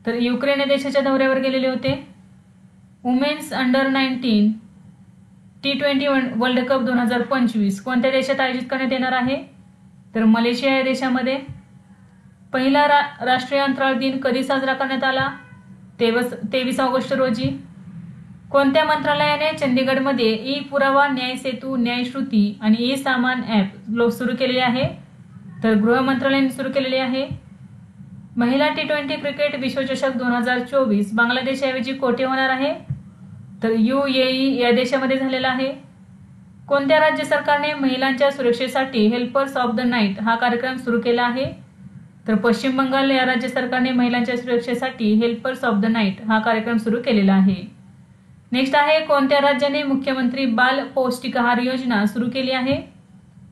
तर युक्रेन या देशाच्या दौऱ्यावर गेलेले होते. Women's under 19 T20 world cup 2025 कोणत्या देशात आयोजित करण्यात येणार आहे? तर मलेशिया या देशामध्ये. पहिला राष्ट्रीय अंतराळ दिन कधी साजरा करण्यात आला? 23 ऑगस्ट रोजी. कोणत्या मंत्रालयाने चंदीगडमध्ये ई पुरावा, न्याय सेतू, न्याय श्रुती आणि ई सामान ॲप सुरू केलेले आहे? तर गृह मंत्रालयाने सुरू केलेले आहे. महिला T20 क्रिकेट विश्वचषक 2024 बांगलादेशऐवजी कोठे होणार आहे? तर UAE या देशामध्ये झालेला आहे. कोणत्या राज्य सरकारने महिलांच्या सुरक्षेसाठी हेल्पर्स ऑफ द नाईट हा कार्यक्रम सुरू केला आहे? तर पश्चिम बंगाल या राज्य सरकारने महिलांच्या सुरक्षेसाठी हेल्पर्स ऑफ द नाईट हा कार्यक्रम सुरू केलेला आहे. नेक्स्ट आहे, कोणत्या राज्याने मुख्यमंत्री बाल पौष्टिक आहार योजना सुरू केली आहे?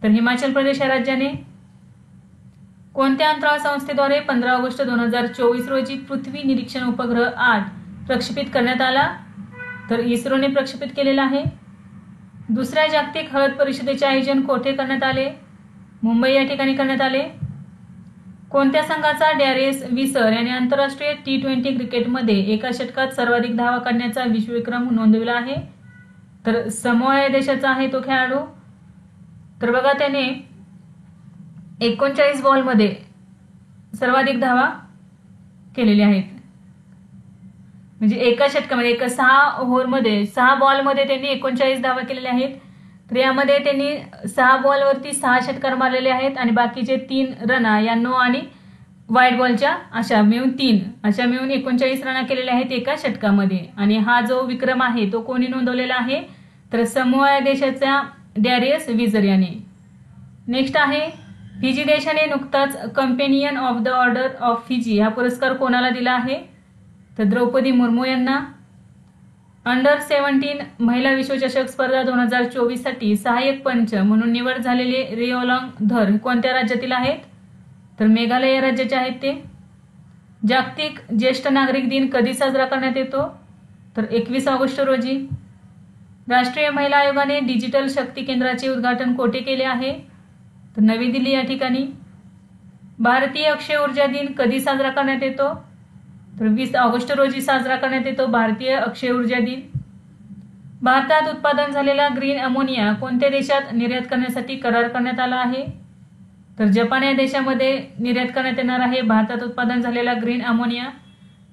तर हिमाचल प्रदेश या राज्याने. कोणत्या अंतराळ संस्थेद्वारे 15 ऑगस्ट 2024 रोजी पृथ्वी निरीक्षण उपग्रह 8 प्रक्षेपित करण्यात आला? तर इस्रोने प्रक्षेपित केलेला आहे. दुसऱ्या जागतिक हळद परिषदेचे आयोजन कोठे करण्यात आले? मुंबई या ठिकाणी करण्यात आले. कोणत्या संघाचा डॅरियस विसर याने आंतरराष्ट्रीय T20 क्रिकेटमध्ये एका षटकात सर्वाधिक धावा काढण्याचा विश्वविक्रम नोंदविला आहे? तर समोआ या देशाचा आहे तो खेळाडू. तर बघा, त्याने 39 बॉलमध्ये सर्वाधिक धावा केलेल्या आहेत. म्हणजे एका षटकामध्ये 6 ओव्हरमध्ये 6 बॉलमध्ये त्यांनी 39 धावा केलेल्या आहेत. तर यामध्ये त्यांनी 6 बॉलवरती 6 षटकार मारलेले आहेत आणि बाकीचे 3 रना या नो आणि वाईट बॉलच्या अशा मिळून 39 रना केलेल्या आहेत एका षटकामध्ये. आणि हा जो विक्रम आहे तो कोणी नोंदवलेला आहे? तर समोआ या देशाचा डॅरियस विजर याने. नेक्स्ट आहे, फिजी देशाने नुकताच companion of the order of Fiji हा पुरस्कार कोणाला दिला आहे? तर द्रौपदी मुर्मू यांना. अंडर 17 महिला विश्वचषक स्पर्धा 2024 साठी सहाय्यक पंच म्हणून निवड झालेले रिओलॉंग धर कोणत्या राज्यातील आहेत? तर मेघालय या राज्याचे आहेत ते. जागतिक ज्येष्ठ नागरिक दिन कधी साजरा करण्यात येतो? तर 21 ऑगस्ट रोजी. राष्ट्रीय महिला आयोगाने डिजिटल शक्ती केंद्राचे उद्घाटन कोठे केले आहे? तर नवी दिल्ली या ठिकाणी. भारतीय अक्षय ऊर्जा दिन कधी साजरा करण्यात येतो? तर 20 ऑगस्ट रोजी साजरा करण्यात येतो भारतीय अक्षय ऊर्जा दिन. भारतात उत्पादन झालेला ग्रीन अमोनिया कोणत्या देशात निर्यात करण्यासाठी करार करण्यात आला आहे? तर जपान या देशामध्ये निर्यात करण्यात येणार आहे भारतात उत्पादन झालेला ग्रीन अमोनिया.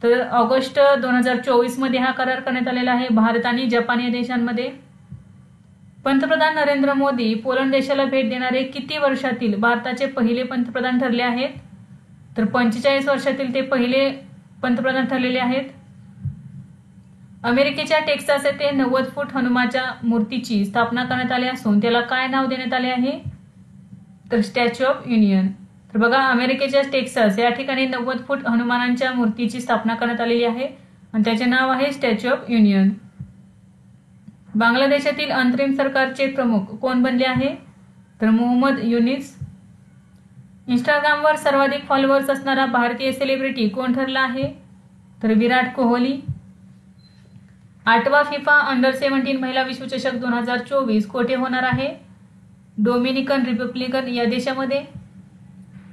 तर ऑगस्ट 2024 मध्ये हा करार करण्यात आलेला आहे भारत आणि जपान या देशांमध्ये. पंतप्रधान नरेंद्र मोदी पोलंड देशाला भेट देणारे किती वर्षातील भारताचे पहिले पंतप्रधान ठरले आहेत? तर 45 वर्षातील ते पहिले पंतप्रधान ठरलेले आहेत. अमेरिकेच्या टेक्सास येथे 90 फूट हनुमाच्या मूर्तीची स्थापना करण्यात आली असून त्याला काय नाव देण्यात आले आहे? तर स्टॅच्यू ऑफ युनियन. तर बघा, अमेरिकेच्या टेक्सास या ठिकाणी 90 फूट हनुमानांच्या मूर्तीची स्थापना करण्यात आलेली आहे आणि त्याचे नाव आहे स्टॅच्यू ऑफ युनियन. बांगलादेशातील अंतरिम सरकारचे प्रमुख कोण बनले आहे? तर मोहम्मद युनिस. इंस्टाग्रामवर सर्वाधिक फॉलोअर्स असणारा भारतीय सेलिब्रिटी कोण ठरला आहे? तर विराट कोहली. 8वा फिफा अंडर 17 महिला विश्वचषक 2024 कोठे होणार आहे? डोमिनिकन रिपब्लिक या देशामध्ये.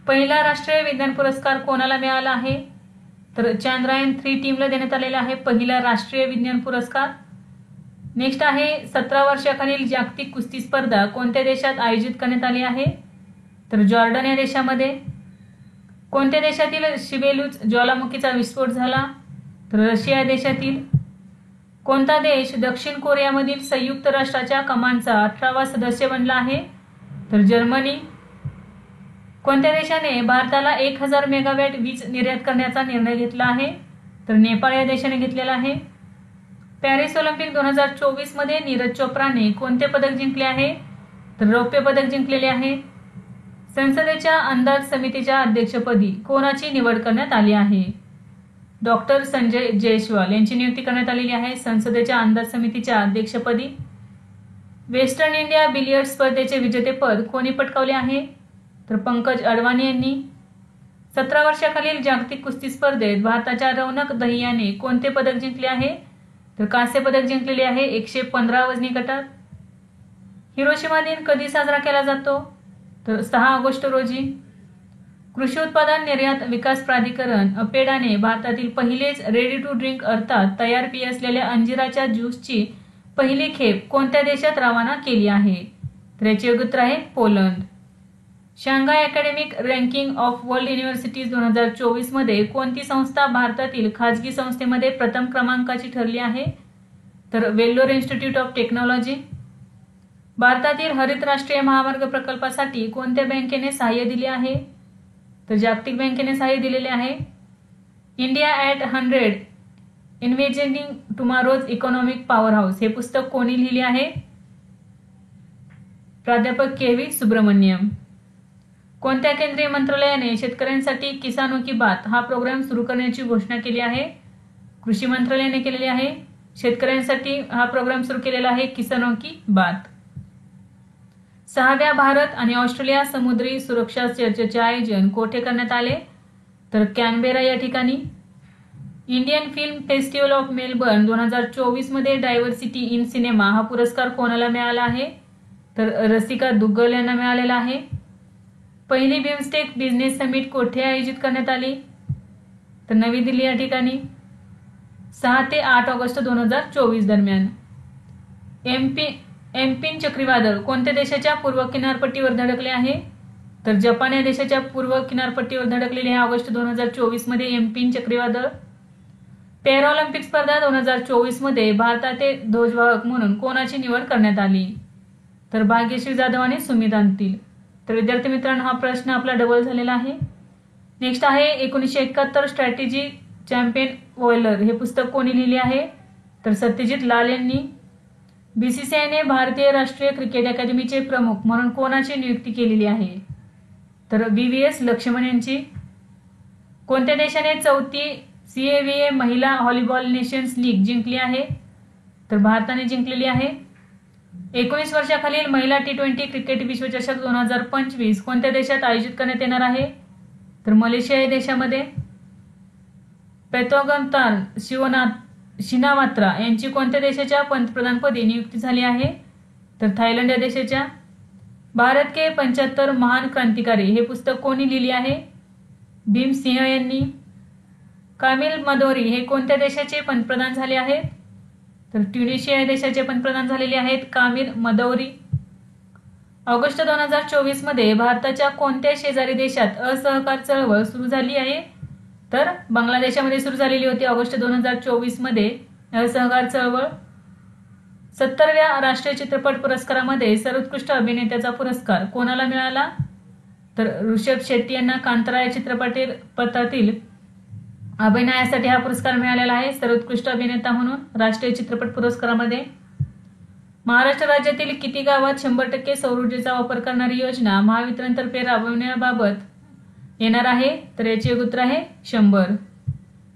पहिला राष्ट्रीय विज्ञान पुरस्कार कोणाला मिळाला आहे? तर चांद्रयान-3 टीमला देण्यात आलेला आहे पहिला राष्ट्रीय विज्ञान पुरस्कार. नेक्स्ट आहे, 17 वर्षाखालील जागतिक कुस्ती स्पर्धा कोणत्या देशात आयोजित करण्यात आली आहे? तर जॉर्डन या देशामध्ये. कोणत्या देशातील शिबेलूच ज्वालामुखीचा विस्फोट झाला? तर रशिया देशातील. कोणता देश दक्षिण कोरियामधील संयुक्त राष्ट्राच्या कमांडचा 18वा सदस्य बनला आहे? तर जर्मनी. कोणत्या देशाने भारताला 1000 मेगावॅट वीज निर्यात करण्याचा निर्णय घेतला आहे? तर नेपाळ या देशाने घेतलेला आहे. पॅरिस ऑलिम्पिक 2024 मध्ये नीरज चोप्राने कोणते पदक जिंकले आहे? तर रौप्य पदक जिंकलेले आहे. संसदेच्या अंदाज समितीच्या अध्यक्षपदी कोणाची निवड करण्यात आली आहे? डॉक्टर संजय जयस्वाल यांची नियुक्ती करण्यात आलेली आहे संसदेच्या अंदाज समितीच्या अध्यक्षपदी. वेस्टर्न इंडिया बिलियर्ड स्पर्धेचे विजेतेपद कोणी पटकावले आहे? तर पंकज अडवाणी यांनी. 17 वर्षाखालील जागतिक कुस्ती स्पर्धेत भारताच्या रौनक दहियाने कोणते पदक जिंकले आहे? तर कांस्य पदक जिंकलेले आहे 115 वजनी गटात. हिरोशिमा दिन कधी साजरा केला जातो? तर 6 ऑगस्ट रोजी. कृषी उत्पादन निर्यात विकास प्राधिकरण अपेडाने भारतातील पहिलेच रेडी टू ड्रिंक अर्थात तयार पेय असलेल्या अंजिराच्या ज्यूसची पहिली खेप कोणत्या देशात रवाना केली आहे? तर याचे योग्य उत्तर आहे Poland. Shanghai academic ranking of world universities 2024 मध्ये कोणती संस्था भारतातील खाजगी संस्थेमध्ये प्रथम क्रमांकाची ठरली आहे? तर वेल्लोर इन्स्टिट्यूट ऑफ टेक्नॉलॉजी. भारतातील हरित राष्ट्रीय महामार्ग प्रकल्पासाठी कोणत्या बँकेने सहाय्य दिले आहे? तर जागतिक बँकेने सहाय्य दिलेले आहे. India at 100 envisioning tomorrow's economic power house हे पुस्तक कोणी लिहिले आहे? प्राध्यापक के.व्ही. सुब्रमण्यम. कोणत्या केंद्रीय मंत्रालयाने शेतकऱ्यांसाठी किसानो की बात हा प्रोग्राम सुरू करण्याची घोषणा केली आहे? कृषी मंत्रालयाने केलेली आहे. शेतकऱ्यांसाठी हा प्रोग्राम सुरू केलेला आहे किसानो की बात. 6व्या भारत आणि ऑस्ट्रेलिया समुद्री सुरक्षा चर्चेचे आयोजन कोठे करण्यात आले? तर कॅनबेरा या ठिकाणी. Indian film festival of Melbourne 2024 मध्ये डायव्हर्सिटी इन सिनेमा हा पुरस्कार कोणाला मिळाला आहे? तर रसिका दुग्गल यांना मिळालेला आहे. पहिली बिमस्टेक बिझनेस समिट कोठे आयोजित करण्यात आली? तर नवी दिल्ली या ठिकाणी. 6 ते 8 ऑगस्ट 2024 दरम्यान. एम्पिन चक्रीवादळ कोणत्या देशाच्या पूर्व किनारपट्टीवर धडकले आहे? तर जपान या देशाच्या पूर्व किनारपट्टीवर धडकलेले आहे ऑगस्ट 2024 मध्ये एम्पिन चक्रीवादळ. पॅराऑलिम्पिक स्पर्धा 2024 मध्ये भारताचे ध्वजवाहक म्हणून कोणाची निवड करण्यात आली? तर भाग्यश्री जाधव आणि सुमित अंतिल. तर विद्यार्थी मित्रांनो हा प्रश्न आपला डबल झालेला आहे. नेक्स्ट आहे 1971 स्ट्रॅटेजी चॅम्पियन वॉयलर हे पुस्तक कोणी लिहिले आहे? तर सत्यजित लाल यांनी. बीसीसीआयने भारतीय राष्ट्रीय क्रिकेट अकादमीचे प्रमुख म्हणून कोणाची नियुक्ती केलेली आहे? तर VVS लक्ष्मण यांची. कोणत्या देशाने 4थी CAVA महिला व्हॉलीबॉल नेशन्स लीग जिंकली आहे? तर भारताने जिंकलेली आहे. 19 वर्षाखालील महिला T20 क्रिकेट विश्वचषक 2025 कोणत्या देशात आयोजित करण्यात येणार आहे? तर मलेशिया या देशामध्ये. पेतोगंतान शिनावात्रा यांची कोणत्या देशाच्या पंतप्रधानपदी नियुक्ती झाली आहे? तर थायलंड या देशाच्या. भारत के 75 महान क्रांतिकारी हे पुस्तक कोणी लिहिले आहे? भीम सिंह यांनी. कामिल मदोरी हे कोणत्या देशाचे पंतप्रधान झाले आहेत? तर ट्युनिशिया या देशाचे पंतप्रधान झालेले आहेत कामिल मदौरी. ऑगस्ट 2024 मध्ये भारताच्या कोणत्या शेजारी देशात असहकार चळवळ सुरू झाली आहे? तर बांगलादेशामध्ये सुरू झालेली होती ऑगस्ट 2024 मध्ये असहकार चळवळ. 70व्या राष्ट्रीय चित्रपट पुरस्कारामध्ये सर्वोत्कृष्ट अभिनेत्याचा पुरस्कार कोणाला मिळाला? तर ऋषभ शेट्टी यांना कांतारा या चित्रपटातील अभिनयासाठी हा पुरस्कार मिळालेला आहे सर्वोत्कृष्ट अभिनेता म्हणून राष्ट्रीय चित्रपट पुरस्कारामध्ये. महाराष्ट्र राज्यातील किती गावात 100% सौर ऊर्जेचा वापर करणारी योजना महावितरणतर्फे राबवण्याबाबत येणार आहे? तर याचे योग्य उत्तर आहे 100.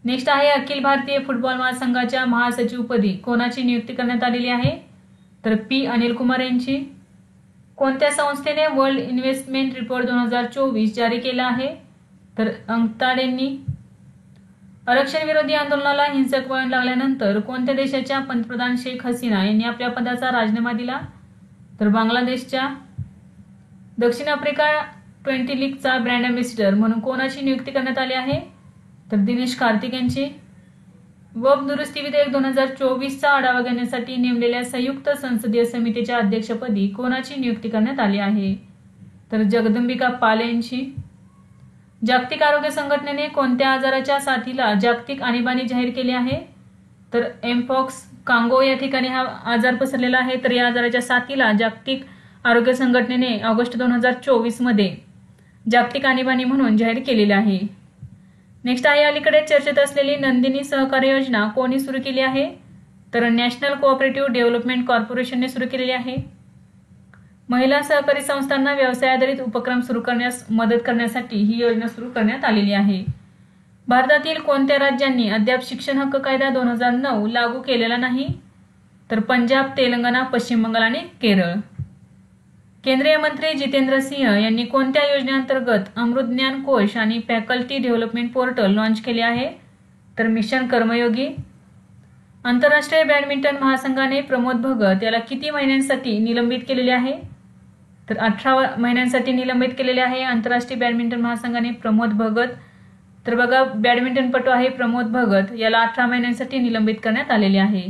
नेक्स्ट आहे अखिल भारतीय फुटबॉल महासंघाच्या महासचिवपदी कोणाची नियुक्ती करण्यात आलेली आहे? तर P. अनिल कुमार यांची. कोणत्या संस्थेने वर्ल्ड इन्व्हेस्टमेंट रिपोर्ट 2024 जारी केला आहे? तर अंकताड यांनी. आरक्षण विरोधी आंदोलनाला हिंसक वळण लागल्यानंतर कोणत्या देशाच्या पंतप्रधान शेख हसीना यांनी आपल्या पदाचा राजीनामा दिला? तर बांगलादेशच्या. दक्षिण आफ्रिका 20 लीगचा ब्रँड अँबॅसिडर म्हणून कोणाची नियुक्ती करण्यात आली आहे? तर दिनेश कार्तिक यांची. वक्फ दुरुस्ती विधेयक 2024चा आढावा घेण्यासाठी नेमलेल्या संयुक्त संसदीय समितीच्या अध्यक्षपदी कोणाची नियुक्ती करण्यात आली आहे? तर जगदंबिका पाल यांची. जागतिक आरोग्य संघटनेने कोणत्या आजाराच्या साथीला जागतिक आणीबाणी जाहीर केली आहे? तर एमपॉक्स कांगो या ठिकाणी हा आजार पसरलेला आहे. तर या आजाराच्या साथीला जागतिक आरोग्य संघटनेने ऑगस्ट 2024 मध्ये जागतिक आणीबाणी म्हणून जाहीर केलेली आहे. नेक्स्ट आहे अलीकडे चर्चेत असलेली नंदिनी सहकार्य योजना कोणी सुरू केली आहे? तर नॅशनल कोऑपरेटिव्ह डेव्हलपमेंट कॉर्पोरेशनने सुरू केलेली आहे. महिला सहकारी संस्थांना व्यवसायाधारित उपक्रम सुरू करण्यास मदत करण्यासाठी ही योजना सुरू करण्यात आलेली आहे. भारतातील कोणत्या राज्यांनी अद्याप शिक्षण हक्क कायदा 2009 लागू केलेला नाही? तर पंजाब, तेलंगणा, पश्चिम बंगाल आणि केरळ. केंद्रीय मंत्री जितेंद्र सिंह यांनी कोणत्या योजनेअंतर्गत अमृत ज्ञान कोश आणि फॅकल्टी डेव्हलपमेंट पोर्टल लॉन्च केले आहे? तर मिशन कर्मयोगी. आंतरराष्ट्रीय बॅडमिंटन महासंघाने प्रमोद भगत याला किती महिन्यांसाठी निलंबित केलेले आहे? तर 18 महिन्यांसाठी निलंबित केलेले आहे आंतरराष्ट्रीय बॅडमिंटन महासंघाने प्रमोद भगत. तर बघा, बॅडमिंटनपटू आहे प्रमोद भगत, याला 18 महिन्यांसाठी निलंबित करण्यात आलेले आहे.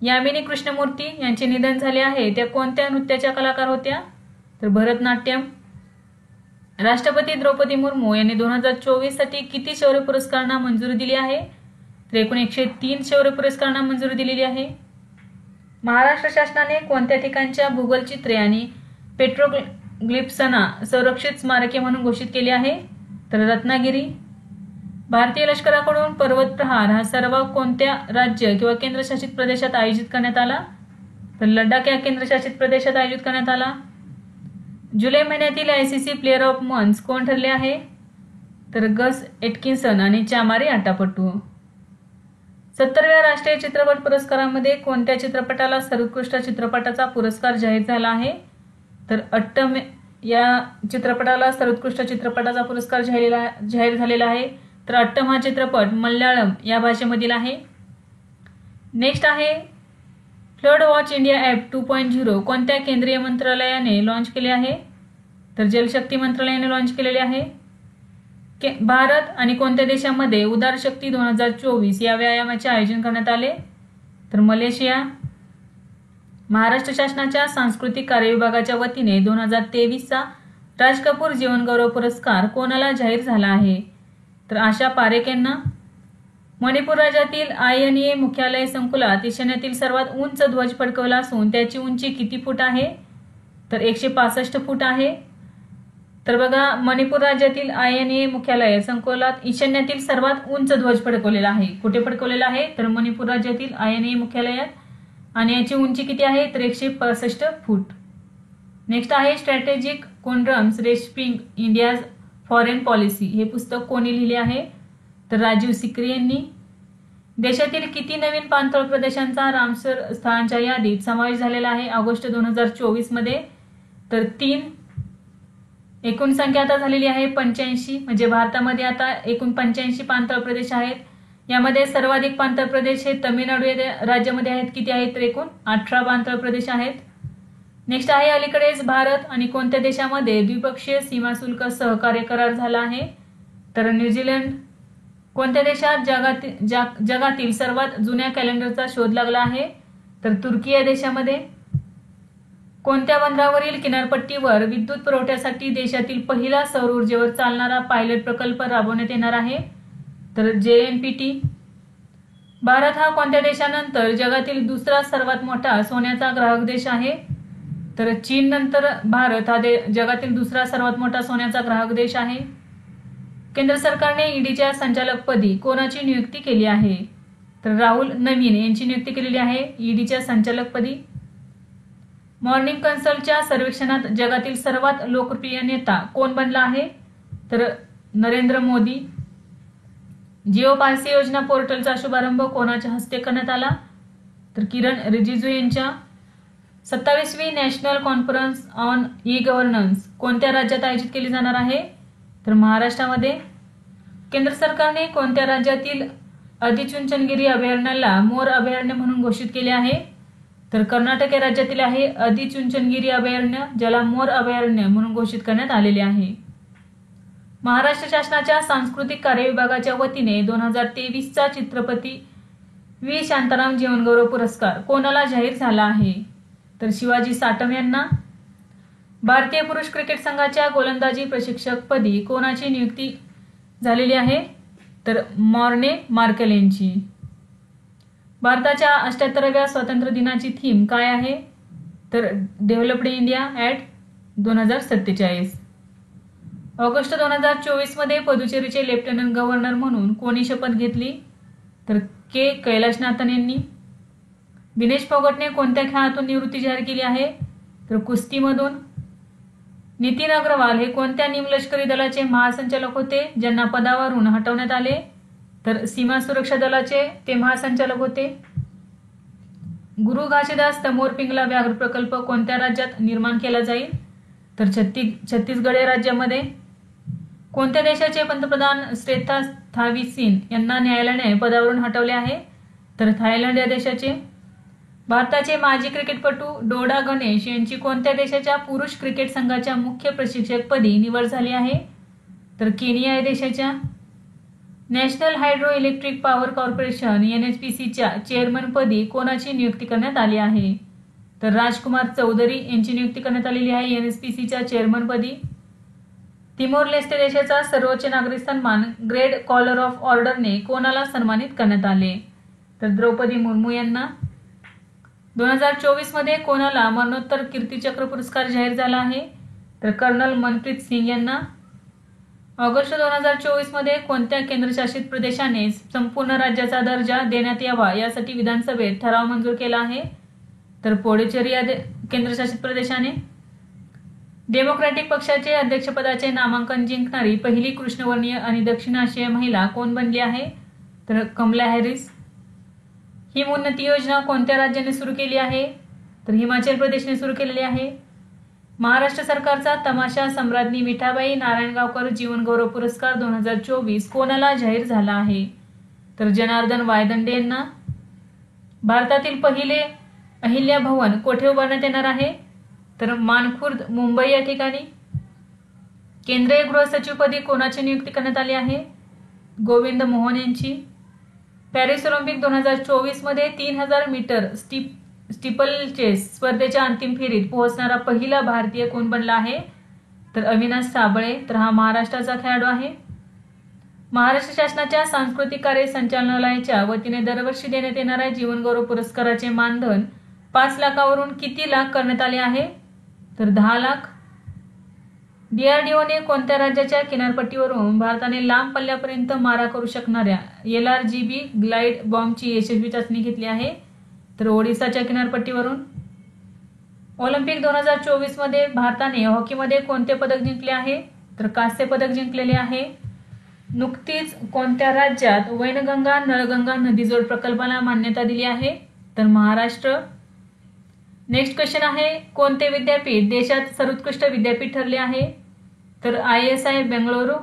यामिनी कृष्णमूर्ती यांचे निधन झाले आहे. त्या कोणत्या नृत्याच्या कलाकार होत्या? तर भरतनाट्यम. राष्ट्रपती द्रौपदी मुर्मू यांनी 2024 साठी किती शौर्य पुरस्कारांना मंजुरी दिली आहे? तर एकूण 103 शौर्य पुरस्कारांना मंजुरी दिलेली आहे. महाराष्ट्र शासनाने कोणत्या ठिकाणच्या भूगोलचित्रे आणि पेट्रोग्लिफ्सना संरक्षित स्मारके म्हणून घोषित केले आहे? तर रत्नागिरी. भारतीय लष्कराकडून पर्वत प्रहार हा सराव कोणत्या राज्य किंवा केंद्रशासित प्रदेशात आयोजित करण्यात आला? तर लडाख या केंद्रशासित प्रदेशात आयोजित करण्यात आला. जुलै महिन्यातील आयसीसी प्लेअर ऑफ मंथ कोण ठरले आहे? तर गस एटकिन्सन आणि चामारी आटापट्टू. 70व्या राष्ट्रीय चित्रपट पुरस्कारांमध्ये कोणत्या चित्रपटाला सर्वोत्कृष्ट चित्रपटाचा पुरस्कार जाहीर झाला आहे? तर अट्टम या चित्रपटाला सर्वोत्कृष्ट चित्रपटाचा पुरस्कार जाहीर झालेला आहे. तर अट्टम हा चित्रपट मल्याळम या भाषेमधील आहे. नेक्स्ट आहे फ्लड वॉच इंडिया ॲप 2.0 कोणत्या केंद्रीय मंत्रालयाने लॉन्च केले आहे? तर जलशक्ती मंत्रालयाने लॉन्च केलेले आहे. भारत आणि कोणत्या देशामध्ये उदार शक्ती 2024 या व्यायामाचे आयोजन करण्यात आले? तर मलेशिया. महाराष्ट्र शासनाच्या सांस्कृतिक कार्य विभागाच्या वतीने 2023चा राज कपूर जीवन गौरव पुरस्कार कोणाला जाहीर झाला आहे? तर आशा पारेख यांना. मणिपूर राज्यातील INA मुख्यालय संकुलात ईशान्येतील सर्वात उंच ध्वज फडकवला असून त्याची उंची किती फूट आहे? तर 165 फूट आहे. तर बघा, मणिपूर राज्यातील INA मुख्यालय संकुलात ईशान्येतील सर्वात उंच ध्वज फडकवलेला आहे. कुठे फडकवलेला आहे? तर मणिपूर राज्यातील INA मुख्यालयात. आणि याची उंची किती आहे? तर 165 फूट. नेक्स्ट आहे स्ट्रॅटेजिक कोनड्रम्स रेशपिंग इंडियाज फॉरेन पॉलिसी हे पुस्तक कोणी लिहिले आहे? तर राजीव सिकरी यांनी. देशातील किती नवीन पाणथळ प्रदेशांचा रामसर स्थळांच्या यादीत समावेश झालेला आहे ऑगस्ट 2024 मध्ये? तर 3. एकूण संख्या आता झालेली आहे 85. म्हणजे भारतामध्ये आता एकूण 85 पाणथळ प्रदेश आहेत. यामध्ये सर्वाधिक पाणथळ प्रदेश हे तमिळनाडू या राज्यामध्ये आहेत. किती आहेत? तर एकूण 18 पाणथळ प्रदेश आहेत. नेक्स्ट आहे अलीकडेच भारत आणि कोणत्या देशामध्ये द्विपक्षीय सीमा शुल्क सहकार्य करार झाला आहे? तर न्यूझीलंड. कोणत्या देशात जगातील सर्वात जुन्या कॅलेंडरचा शोध लागला आहे? तर तुर्की या देशामध्ये. कोणत्या बंदरावरील किनारपट्टीवर विद्युत पुरवठ्यासाठी देशातील पहिला सौर ऊर्जेवर चालणारा पायलट प्रकल्प राबवण्यात येणार आहे? तर JNPT. भारत हा कोणत्या देशानंतर जगातील दुसरा सर्वात मोठा सोन्याचा ग्राहक देश आहे? तर चीन नंतर भारत हा जगातील दुसरा सर्वात मोठा सोन्याचा ग्राहक देश आहे. केंद्र सरकारने ईडीच्या संचालकपदी कोणाची नियुक्ती केली आहे? तर राहुल नवीन यांची नियुक्ती केलेली आहे ईडीच्या संचालकपदी. मॉर्निंग कन्सल्टच्या सर्वेक्षणात जगातील सर्वात लोकप्रिय नेता कोण बनला आहे? तर नरेंद्र मोदी. जिओ पारसी योजना पोर्टलचा शुभारंभ कोणाच्या हस्ते करण्यात आला? तर किरण रिजिजू यांच्या. 27वी नॅशनल कॉन्फरन्स ऑन ई-गव्हर्नन्स कोणत्या राज्यात आयोजित केली जाणार आहे? तर महाराष्ट्रामध्ये. केंद्र सरकारने कोणत्या राज्यातील आदिचुंचनगिरी अभयारण्याला मोर अभयारण्य म्हणून घोषित केले आहे? तर कर्नाटक या राज्यातील आहे आदिचुंचनगिरी अभयारण्य, ज्याला मोर अभयारण्य म्हणून घोषित करण्यात आलेले आहे. महाराष्ट्र शासनाच्या सांस्कृतिक कार्य विभागाच्या वतीने 2023चा चित्रपती व्ही शांताराम जीवनगौरव पुरस्कार कोणाला जाहीर झाला आहे? तर शिवाजी साटम यांना. भारतीय पुरुष क्रिकेट संघाच्या गोलंदाजी प्रशिक्षकपदी कोणाची नियुक्ती झालेली आहे? तर मॉर्ने मार्केल यांची. भारताच्या 78व्या स्वातंत्र्य दिनाची थीम काय आहे? तर डेव्हलप्ड इंडिया ॲट 2047. ऑगस्ट 2024 मध्ये पुदुचेरीचे लेफ्टनंट गव्हर्नर म्हणून कोणी शपथ घेतली? तर कैलाशनाथन यांनी. विनेश फोगटने कोणत्या खेळातून निवृत्ती जाहीर केली आहे? तर कुस्तीमधून. नितीन अग्रवाल हे कोणत्या निमलष्करी दलाचे महासंचालक होते ज्यांना पदावरून हटवण्यात आले? तर सीमा सुरक्षा दलाचे ते महासंचालक होते. गुरु घासीदास तमोर पिंगला व्याघ्र प्रकल्प कोणत्या राज्यात निर्माण केला जाईल? तर छत्तीसगड या राज्यामध्ये. कोणत्या देशाचे पंतप्रधान श्रेथा थाविसिन यांना न्यायालयाने पदावरून हटवले आहे? तर थायलंड या देशाचे. भारताचे माजी क्रिकेटपटू डोडा गणेश यांची कोणत्या देशाच्या पुरुष क्रिकेट संघाच्या मुख्य प्रशिक्षकपदी निवड झाली आहे? तर केनिया या देशाच्या. National hydro electric power corporation NHPCच्या चेअरमनपदी कोणाची नियुक्ती करण्यात आली आहे? तर राजकुमार चौधरी यांची नियुक्ती करण्यात आलेली आहे NHPCच्या चेअरमनपदी. तिमोर लेस्टे देशाचा सर्वोच्च नागरी सन्मान ग्रेट कॉलर ऑफ ऑर्डरने कोणाला सन्मानित करण्यात आले? तर द्रौपदी मुर्मू यांना. 2024 मध्ये कोणाला मरणोत्तर कीर्तीचक्र पुरस्कार जाहीर झाला आहे? तर कर्नल मनप्रीत सिंग यांना. ऑगस्ट 2024 मध्ये कोणत्या केंद्रशासित प्रदेशाने संपूर्ण राज्याचा दर्जा देण्यात यावा यासाठी विधानसभेत ठराव मंजूर केला आहे? तर पुडुचेरी या केंद्रशासित प्रदेशाने. डेमोक्रॅटिक पक्षाचे अध्यक्षपदाचे नामांकन जिंकणारी पहिली कृष्णवर्णीय आणि दक्षिण आशियाई महिला कोण बनली आहे? तर कमला हॅरिस. ही उन्नती योजना कोणत्या राज्याने सुरू केली आहे? तर हिमाचल प्रदेशने सुरू केलेली आहे. महाराष्ट्र सरकारचा तमाशा सम्राज्ञी मिठाबाई नारायणगावकर जीवनगौरव पुरस्कार 2024 कोणाला जाहीर झाला आहे? तर जनार्दन वायदंडे यांना. भारतातील पहिले अहिल्या भवन कोठे उभारण्यात येणार आहे? तर मानखुर्द मुंबई या ठिकाणी. केंद्रीय गृहसचिवपदी कोणाची नियुक्ती करण्यात आली आहे? गोविंद मोहन यांची. पॅरिस ऑलिम्पिक 2024 मध्ये 3000 मीटर स्टीपलचेस स्पर्धेच्या अंतिम फेरीत पोहोचणारा पहिला भारतीय कोण बनला आहे? तर अविनाश साबळे. तर हा महाराष्ट्राचा खेळाडू आहे. महाराष्ट्र शासनाच्या सांस्कृतिक कार्य संचालनालयाच्या वतीने दरवर्षी देण्यात येणाऱ्या जीवनगौरव पुरस्काराचे मानधन 5 लाखावरून किती लाख करण्यात आले आहे? तर 10 लाख. DRDOने कोणत्या राज्याच्या किनारपट्टीवरून भारताने लांब पल्ल्यापर्यंत मारा करू शकणाऱ्या LRGB ग्लाइड बॉम्बची यशस्वी चाचणी घेतली आहे? तर ओडिसाच्या किनारपट्टीवरून. ऑलिम्पिक 2024 मध्ये भारताने हॉकीमध्ये कोणते पदक जिंकले आहे? तर कांस्य पदक जिंकलेले आहे. नुकतीच कोणत्या राज्यात वैनगंगा नळगंगा नदीजोड प्रकल्पाला मान्यता दिली आहे? तर महाराष्ट्र. नेक्स्ट क्वेश्चन आहे, कोणते विद्यापीठ देशात सर्वोत्कृष्ट विद्यापीठ ठरले आहे? तर ISI बेंगळुरू.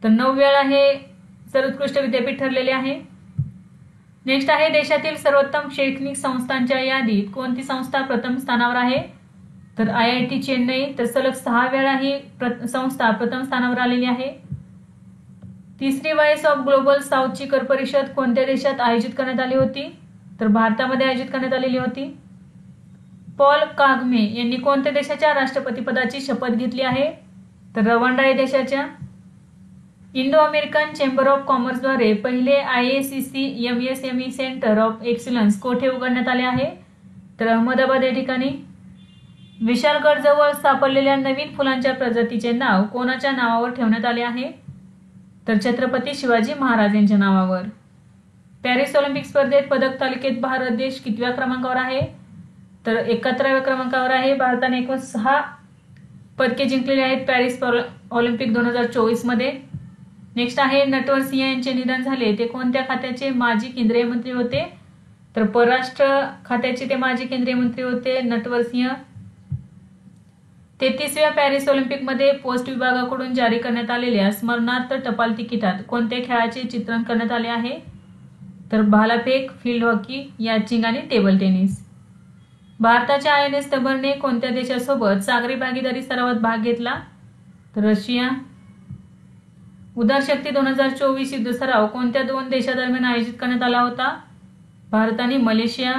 तर 9 वेळा हे सर्वोत्कृष्ट विद्यापीठ ठरलेले आहे. नेक्स्ट आहे, देशातील सर्वोत्तम शैक्षणिक संस्थांच्या यादीत कोणती संस्था प्रथम स्थानावर आहे? तर IIT चेन्नई. तर सलग 6 वेळा ही संस्था प्रथम स्थानावर आलेली आहे. तिसरी व्हॉइस ऑफ ग्लोबल साऊथ शिखर परिषद कोणत्या देशात आयोजित करण्यात आली होती? तर भारतामध्ये आयोजित करण्यात आलेली होती. पॉल कागमे यांनी कोणत्या देशाच्या राष्ट्रपतीपदाची शपथ घेतली आहे? तर रवांडा या देशाच्या. इंडो अमेरिकन चेंबर ऑफ कॉमर्सद्वारे पहिले IACC MSME centre of excellence कोठे उघडण्यात आले आहे? तर अहमदाबाद या ठिकाणी. विशालगड जवळ सापडलेल्या नवीन फुलांच्या प्रजातीचे नाव कोणाच्या नावावर ठेवण्यात आले आहे? तर छत्रपती शिवाजी महाराज यांच्या नावावर. पॅरिस ऑलिम्पिक स्पर्धेत पदक तालिकेत भारत देश कितव्या क्रमांकावर आहे? तर 71व्या क्रमांकावर आहे. भारताने एकूण 6 पदके जिंकलेली आहेत पॅरिस ऑलिम्पिक 2024 मध्ये. नेक्स्ट आहे, नटवर सिंह यांचे निधन झाले ते कोणत्या खात्याचे माजी केंद्रीय मंत्री होते? तर परराष्ट्र खात्याचे ते माजी केंद्रीय मंत्री होते नटवर सिंह. 33व्या पॅरिस ऑलिम्पिकमध्ये पोस्ट विभागाकडून जारी करण्यात आलेल्या स्मरणार्थ टपाल तिकिटात कोणत्या खेळाचे चित्रण करण्यात आले आहे? तर भालाफेक, फील्ड हॉकी, याचिंग आणि टेबल टेनिस. भारताच्या INS तबरने कोणत्या देशासोबत सागरी भागीदारी सरावात भाग घेतला? तर रशिया. उदार शक्ती 2024 युद्ध सराव कोणत्या 2 देशादरम्यान आयोजित करण्यात आला होता? भारत आणि मलेशिया.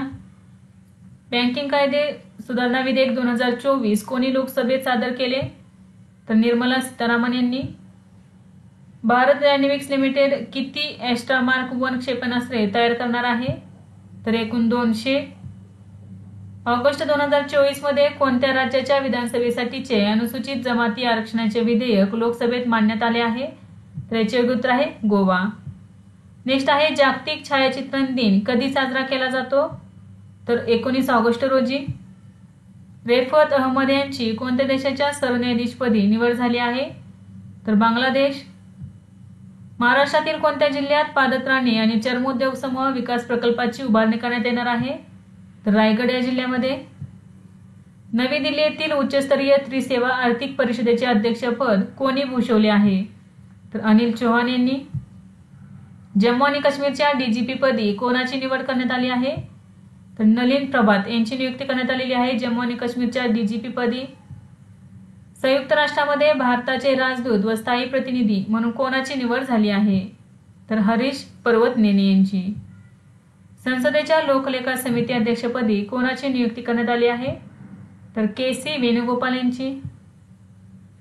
बँकिंग कायदे सुधारणा विधेयक 2024 कोणी लोकसभेत सादर केले? तर निर्मला सीतारामन यांनी. भारत डायनेमिक्स लिमिटेड किती ॲस्ट्रा मार्क 1 क्षेपणास्त्रे तयार करणार आहे? तर एकूण 200. ऑगस्ट 2024 मध्ये कोणत्या राज्याच्या विधानसभेसाठीचे अनुसूचित जमाती आरक्षणाचे विधेयक लोकसभेत मांडण्यात आले आहे? तर याचे उत्तर आहे गोवा. नेक्स्ट आहे, जागतिक छायाचित्रण दिन कधी साजरा केला जातो? तर 19 ऑगस्ट रोजी. रेफत अहमद यांची कोणत्या देशाच्या सरन्यायाधीशपदी निवड झाली आहे? तर बांगलादेश. महाराष्ट्रातील कोणत्या जिल्ह्यात पादत्राणे आणि चर्मोद्योग समूह विकास प्रकल्पाची उभारणी करण्यात येणार आहे? तर रायगड या जिल्ह्यामध्ये. नवी दिल्ली येथील उच्चस्तरीय त्रिसेवा आर्थिक परिषदेचे अध्यक्षपद कोणी भूषवले आहे? तर अनिल चौहान यांनी. जम्मू आणि काश्मीरच्या डीजीपी पदी कोणाची निवड करण्यात आली आहे? तर नलिन प्रभात यांची नियुक्ती करण्यात आलेली आहे जम्मू आणि काश्मीरच्या डीजीपी पदी. संयुक्त राष्ट्रामध्ये भारताचे राजदूत व स्थायी प्रतिनिधी म्हणून कोणाची निवड झाली आहे? तर हरीश पर्वतनेनी यांची. संसदेच्या लोकलेखा समिती अध्यक्षपदी कोणाची नियुक्ती करण्यात आली आहे? तर KC वेणुगोपाल यांची.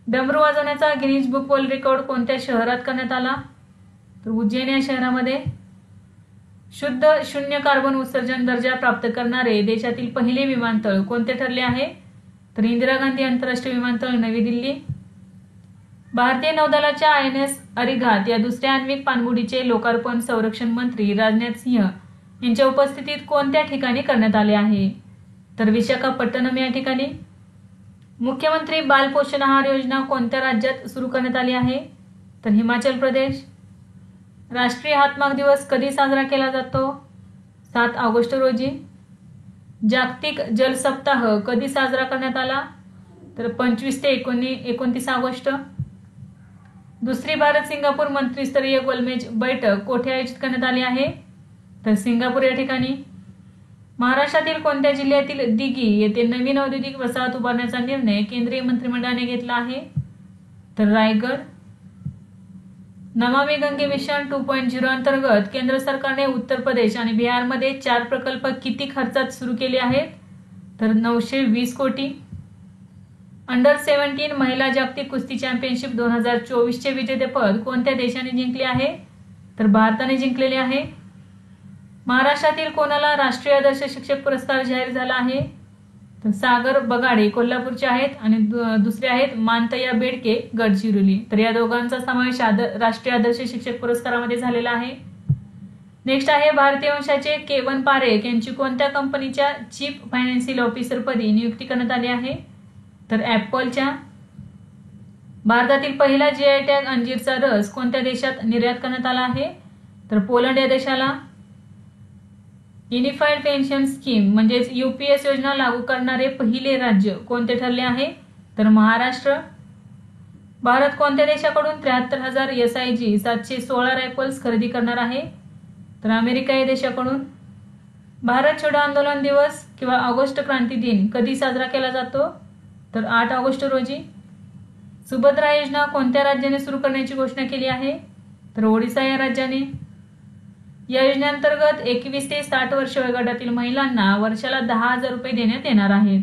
डमरू वाजवण्याचा गिनीज बुक वर्ल्ड रेकॉर्ड कोणत्या शहरात करण्यात आला? तर उज्जैन या शहरामध्ये. शुद्ध शून्य कार्बन उत्सर्जन दर्जा प्राप्त करणारे देशातील पहिले विमानतळ कोणते ठरले आहे? तर इंदिरा गांधी आंतरराष्ट्रीय विमानतळ नवी दिल्ली. भारतीय नौदलाच्या INS अरिघात या दुसऱ्या आण्विक पाणबुडीचे लोकार्पण संरक्षण मंत्री राजनाथ सिंह यांच्या उपस्थितीत कोणत्या ठिकाणी करण्यात आले आहे? तर विशाखापट्टणम या ठिकाणी. मुख्यमंत्री बाल पोषण आहार योजना कोणत्या राज्यात सुरू करण्यात आली आहे? तर हिमाचल प्रदेश. राष्ट्रीय हातमाग दिवस कधी साजरा केला जातो? 7 ऑगस्ट रोजी. जागतिक जल सप्ताह कधी साजरा करण्यात आला? तर 25 ते 29 ऑगस्ट. दुसरी भारत सिंगापूर मंत्रिस्तरीय गोलमेज बैठक कोठे आयोजित करण्यात आली आहे? तर सिंगापूर या ठिकाणी. महाराष्ट्रातील कोणत्या जिल्ह्यातील दिघी येथे नवीन औद्योगिक वसाहत उभारण्याचा निर्णय केंद्रीय मंत्रिमंडळाने घेतला आहे? तर रायगड. नमामि गंगे मिशन 2.0 अंतर्गत केंद्र सरकारने उत्तर प्रदेश आणि बिहारमध्ये 4 प्रकल्प किती खर्चात सुरू केले आहेत? तर 920 कोटी. अंडर 17 महिला जागतिक कुस्ती चॅम्पियनशिप 2024 चे विजेतेपद कोणत्या देशाने जिंकले आहे? तर भारताने जिंकलेले आहे. महाराष्ट्रातील कोणाला राष्ट्रीय आदर्श शिक्षक पुरस्कार जाहीर झाला आहे? तर सागर बगाडे कोल्हापूरचे आहेत आणि दुसरे आहेत मानतया बेडके गडचिरोली. तर या दोघांचा समावेश राष्ट्रीय आदर्श शिक्षक पुरस्कारामध्ये झालेला आहे. नेक्स्ट आहे भारतीय वंशाचे केवन पारेख यांची कोणत्या कंपनीच्या चीफ फायनान्शियल ऑफिसर पदी नियुक्ती करण्यात आली आहे? तर ॲपलच्या. भारतातील पहिला GI टॅग अंजीरचा रस कोणत्या देशात निर्यात करण्यात आला आहे? तर पोलंड या देशाला. युनिफाईड पेन्शन स्कीम म्हणजेच UPS योजना लागू करणारे पहिले राज्य कोणते ठरले आहे? तर महाराष्ट्र. भारत कोणत्या देशाकडून 73,000 SIG 716 रायफल्स खरेदी करणार आहे? तर अमेरिका या देशाकडून. भारत छोडो आंदोलन दिवस किंवा ऑगस्ट क्रांती दिन कधी साजरा केला जातो? तर 8 ऑगस्ट रोजी. सुभद्रा योजना कोणत्या राज्याने सुरू करण्याची घोषणा केली आहे? तर ओडिशा या राज्याने. या योजनेअंतर्गत 21 ते 60 वर्ष वयोगटातील महिलांना वर्षाला 10,000 रुपये देण्यात येणार आहेत.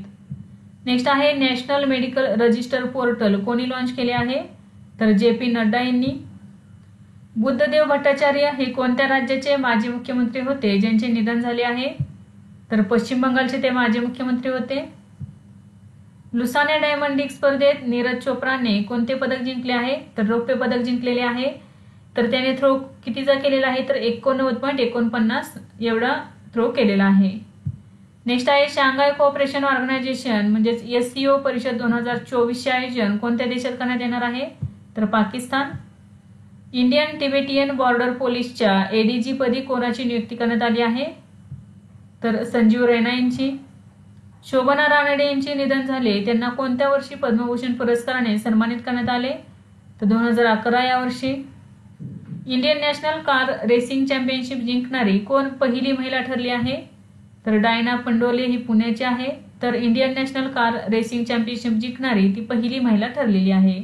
नेक्स्ट आहे नॅशनल मेडिकल रजिस्टर पोर्टल कोणी लॉन्च केले आहे? तर JP नड्डा यांनी. बुद्धदेव भट्टाचार्य हे कोणत्या राज्याचे माजी मुख्यमंत्री होते ज्यांचे निधन झाले आहे? तर पश्चिम बंगालचे ते माजी मुख्यमंत्री होते. लुसाने डायमंड लीग स्पर्धेत नीरज चोप्राने कोणते पदक जिंकले आहे? तर रौप्य पदक जिंकलेले आहे. तर त्याने थ्रो कितीचा केलेला आहे? तर 89.49 एवढा थ्रो केलेला आहे. नेक्स्ट आहे शांघाय कोऑपरेशन ऑर्गनायझेशन म्हणजेच SCO परिषद 2024 चे आयोजन कोणत्या देशात करण्यात येणार आहे? तर पाकिस्तान. इंडियन तिबेटियन बॉर्डर पोलीसच्या ADG पदी कोणाची नियुक्ती करण्यात आली आहे? तर संजीव रैना यांची. शोभना रानडे यांचे निधन झाले, त्यांना कोणत्या वर्षी पद्मभूषण पुरस्काराने सन्मानित करण्यात आले? तर 2011 या वर्षी. Indian national car racing championship जिंकणारी कोण पहिली महिला ठरली आहे? तर डायना पंडोले ही पुण्याची आहे. तर Indian national car racing championship जिंकणारी ती पहिली महिला ठरलेली आहे.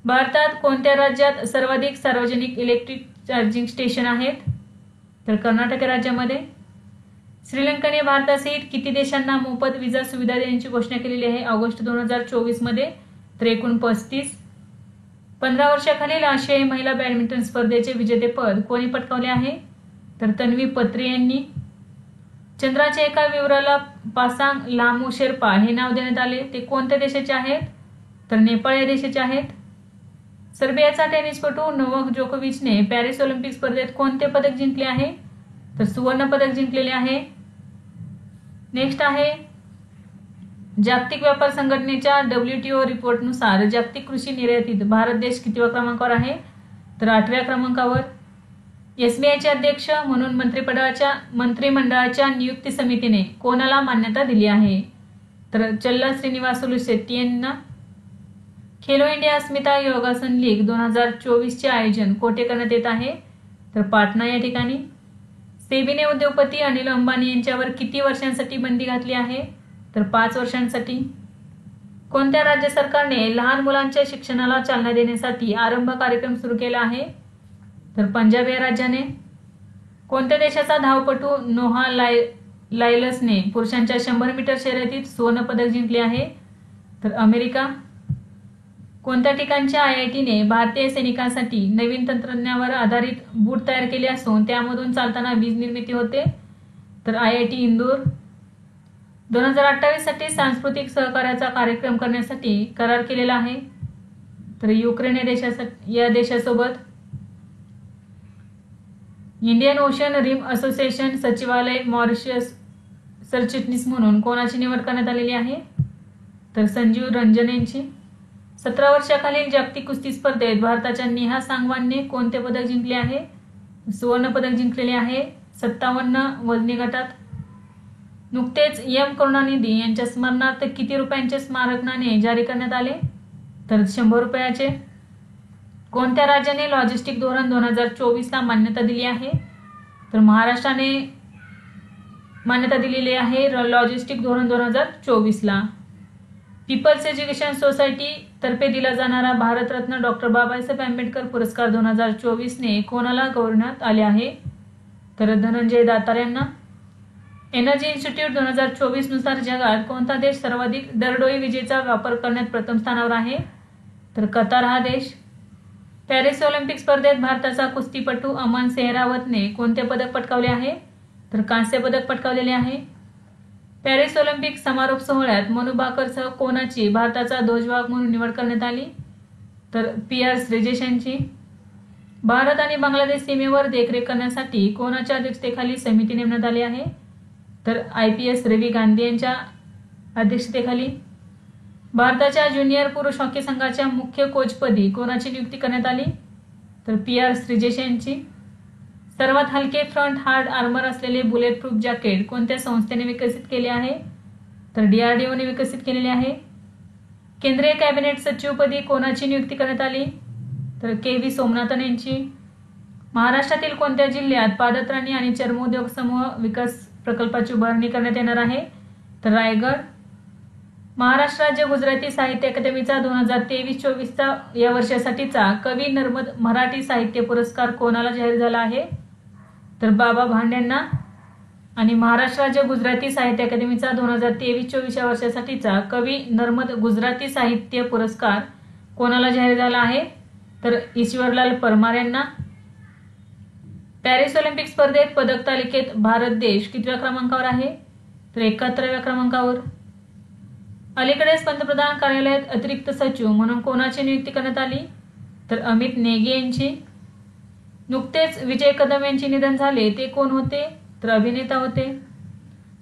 भारतात कोणत्या राज्यात सर्वाधिक सार्वजनिक इलेक्ट्रिक चार्जिंग स्टेशन आहेत? तर कर्नाटक राज्यामध्ये. श्रीलंकेने भारतासहित किती देशांना मोफत विजा सुविधा देण्याची घोषणा केलेली आहे ऑगस्ट 2024 मध्ये? तर एकूण 35. 15 वर्षाखालील आशियाई महिला बॅडमिंटन स्पर्धेचे विजेतेपद कोणी पटकावले आहे? तर तन्वी पत्री यांनी. चंद्राच्या एका विवराला पासांग लामू शेर्पा हे नाव देण्यात आले, ते कोणत्या देशाचे आहेत? तर नेपाळ या देशाचे आहेत. सर्बियाचा टेनिसपटू नोवाक जोकोविचने पॅरिस ऑलिम्पिक स्पर्धेत कोणते पदक जिंकले आहे? तर सुवर्ण पदक जिंकलेले आहे. नेक्स्ट आहे जागतिक व्यापार संघटनेच्या WTO रिपोर्टनुसार जागतिक कृषी निर्यातीत भारत देश कितव्या क्रमांकावर आहे? तर 8व्या क्रमांकावर. SBIचे अध्यक्ष म्हणून मंत्रिमंडळाच्या नियुक्ती समितीने कोणाला मान्यता दिली आहे? तर चल्ला श्रीनिवासुलू शेट्टी यांना. खेलो इंडिया अस्मिता योगासन लीग 2024 चे आयोजन कोठे करण्यात येत आहे? तर पाटणा या ठिकाणी. सेबीने उद्योगपती अनिल अंबानी यांच्यावर किती वर्षांसाठी बंदी घातली आहे? तर 5 वर्षांसाठी. कोणत्या राज्य सरकारने लहान मुलांच्या शिक्षणाला चालना देण्यासाठी आरंभ कार्यक्रम सुरू केला आहे? तर पंजाब या राज्याने. कोणत्या देशाचा धावपटू नोहा लायलसने पुरुषांच्या 100 मीटर शर्यतीत सुवर्ण पदक जिंकले आहे? तर अमेरिका. कोणत्या ठिकाणच्या IITने भारतीय सैनिकांसाठी नवीन तंत्रज्ञानावर आधारित बूट तयार केले असून त्यामधून चालताना वीज निर्मिती होते? तर IIT इंदूर. 2028 साठी सांस्कृतिक सहकार्याचा कार्यक्रम करण्यासाठी करार केलेला आहे? तर युक्रेन या देशासोबत. इंडियन ओशन रिम असोसिएशन सचिवालय मॉरिशस सरचिटणीस म्हणून कोणाची निवड करण्यात आलेली आहे? तर संजीव रंजन यांची. 17 वर्षाखालील जागतिक कुस्ती स्पर्धेत भारताच्या नेहा सांगवानने कोणते पदक जिंकले आहे? सुवर्ण पदक जिंकलेले आहे 57 वजनी गटात. नुकतेच एम करुणानिधी यांच्या स्मरणार्थ किती रुपयांचे स्मारक नाणे जारी करण्यात आले? तर 100 रुपयाचे. कोणत्या राज्याने लॉजिस्टिक धोरण 2024ला मान्यता दिली आहे? तर महाराष्ट्राने मान्यता दिलेली आहे लॉजिस्टिक धोरण 2024ला. पीपल्स एज्युकेशन सोसायटी तर्फे दिला जाणारा भारतरत्न डॉक्टर बाबासाहेब आंबेडकर पुरस्कार 2024ने कोणाला गौरवण्यात आले आहे? तर धनंजय दातार यांना. एनर्जी इन्स्टिट्यूट 2024 नुसार जगात कोणता देश सर्वाधिक दरडोई विजेचा वापर करण्यात प्रथम स्थानावर आहे? तर कतार हा देश. पॅरिस ऑलिम्पिक स्पर्धेत भारताचा कुस्तीपटू अमन सेहरावतने कोणते पदक पटकावले आहे? तर कांस्य पदक पटकावलेले आहे. पॅरिस ऑलिम्पिक समारोप सोहळ्यात मनु भाकरसह कोणाची भारताचा ध्वजवाहक म्हणून निवड करण्यात आली? तर PR श्रीजेश यांची. भारत आणि बांगलादेश सीमेवर देखरेख करण्यासाठी कोणाच्या अध्यक्षतेखाली समिती नेमण्यात आली आहे? तर IPS रवी गांधी यांच्या अध्यक्षतेखाली. भारताच्या ज्युनियर पुरुष हॉकी संघाच्या मुख्य कोचपदी कोणाची नियुक्ती करण्यात आली? तर PR श्रीजेश यांची. सर्वात हलके फ्रंट हार्ड आर्मर असलेले बुलेट प्रूफ जॅकेट कोणत्या संस्थेने विकसित केले आहे? तर DRDOने विकसित केलेले आहे. केंद्रीय कॅबिनेट सचिवपदी कोणाची नियुक्ती करण्यात आली? तर KV सोमनाथन यांची. महाराष्ट्रातील कोणत्या जिल्ह्यात पादत्राणी आणि चर्मोद्योग समूह विकास प्रकल्पाची उभारणी करण्यात येणार आहे? तर रायगड. महाराष्ट्र राज्य गुजराती साहित्य अकादमीचा 2023-24 या वर्षासाठीचा कवी नर्मद मराठी साहित्य पुरस्कार कोणाला जाहीर झाला आहे? तर बाबा भांड यांना. आणि महाराष्ट्र राज्य गुजराती साहित्य अकादमीचा 2023-24 या वर्षासाठीचा कवी नर्मद गुजराती साहित्य पुरस्कार कोणाला जाहीर झाला आहे? तर ईश्वरलाल परमार यांना. पॅरिस ऑलिम्पिक स्पर्धेत पदक तालिकेत भारत देश कितव्या क्रमांकावर आहे? तर 71व्या क्रमांकावर. अलीकडेच पंतप्रधान कार्यालयात अतिरिक्त सचिव म्हणून कोणाची नियुक्ती करण्यात आली? तर अमित नेगे यांची. नुकतेच विजय कदम यांचे निधन झाले, ते कोण होते? तर अभिनेता होते.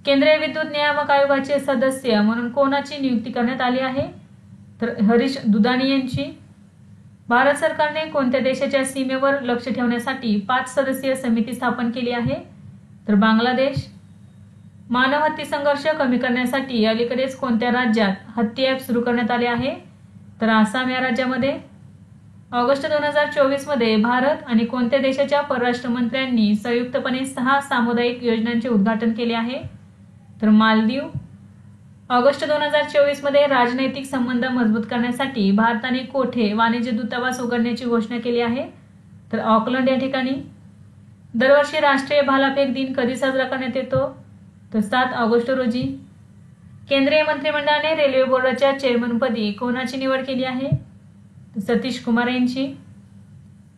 केंद्रीय विद्युत नियामक आयोगाचे सदस्य म्हणून कोणाची नियुक्ती करण्यात आली आहे? तर हरीश दुधाणी यांची. भारत सरकारने कोणत्या देशाच्या सीमेवर लक्ष ठेवण्यासाठी 5 सदस्यीय समिती स्थापन केली आहे? तर बांगलादेश. मानव हत्ती संघर्ष कमी करण्यासाठी अलीकडेच कोणत्या राज्यात हत्ती ॲप सुरू करण्यात आले आहे? तर आसाम या राज्यामध्ये. ऑगस्ट 2024 मध्ये भारत आणि कोणत्या देशाच्या परराष्ट्र मंत्र्यांनी संयुक्तपणे 6 सामुदायिक योजनांचे उद्घाटन केले आहे? तर मालदीव. ऑगस्ट 2024 मध्ये राजनैतिक संबंध मजबूत करण्यासाठी भारताने कोठे वाणिज्य दूतावास उघडण्याची घोषणा केली आहे? तर ऑकलंड या ठिकाणी. दरवर्षी राष्ट्रीय भालाफेक दिन कधी साजरा करण्यात येतो? तर 7 ऑगस्ट रोजी. केंद्रीय मंत्रिमंडळाने रेल्वे बोर्डाच्या चेअरमनपदी कोणाची निवड केली आहे? तर सतीश कुमार यांची.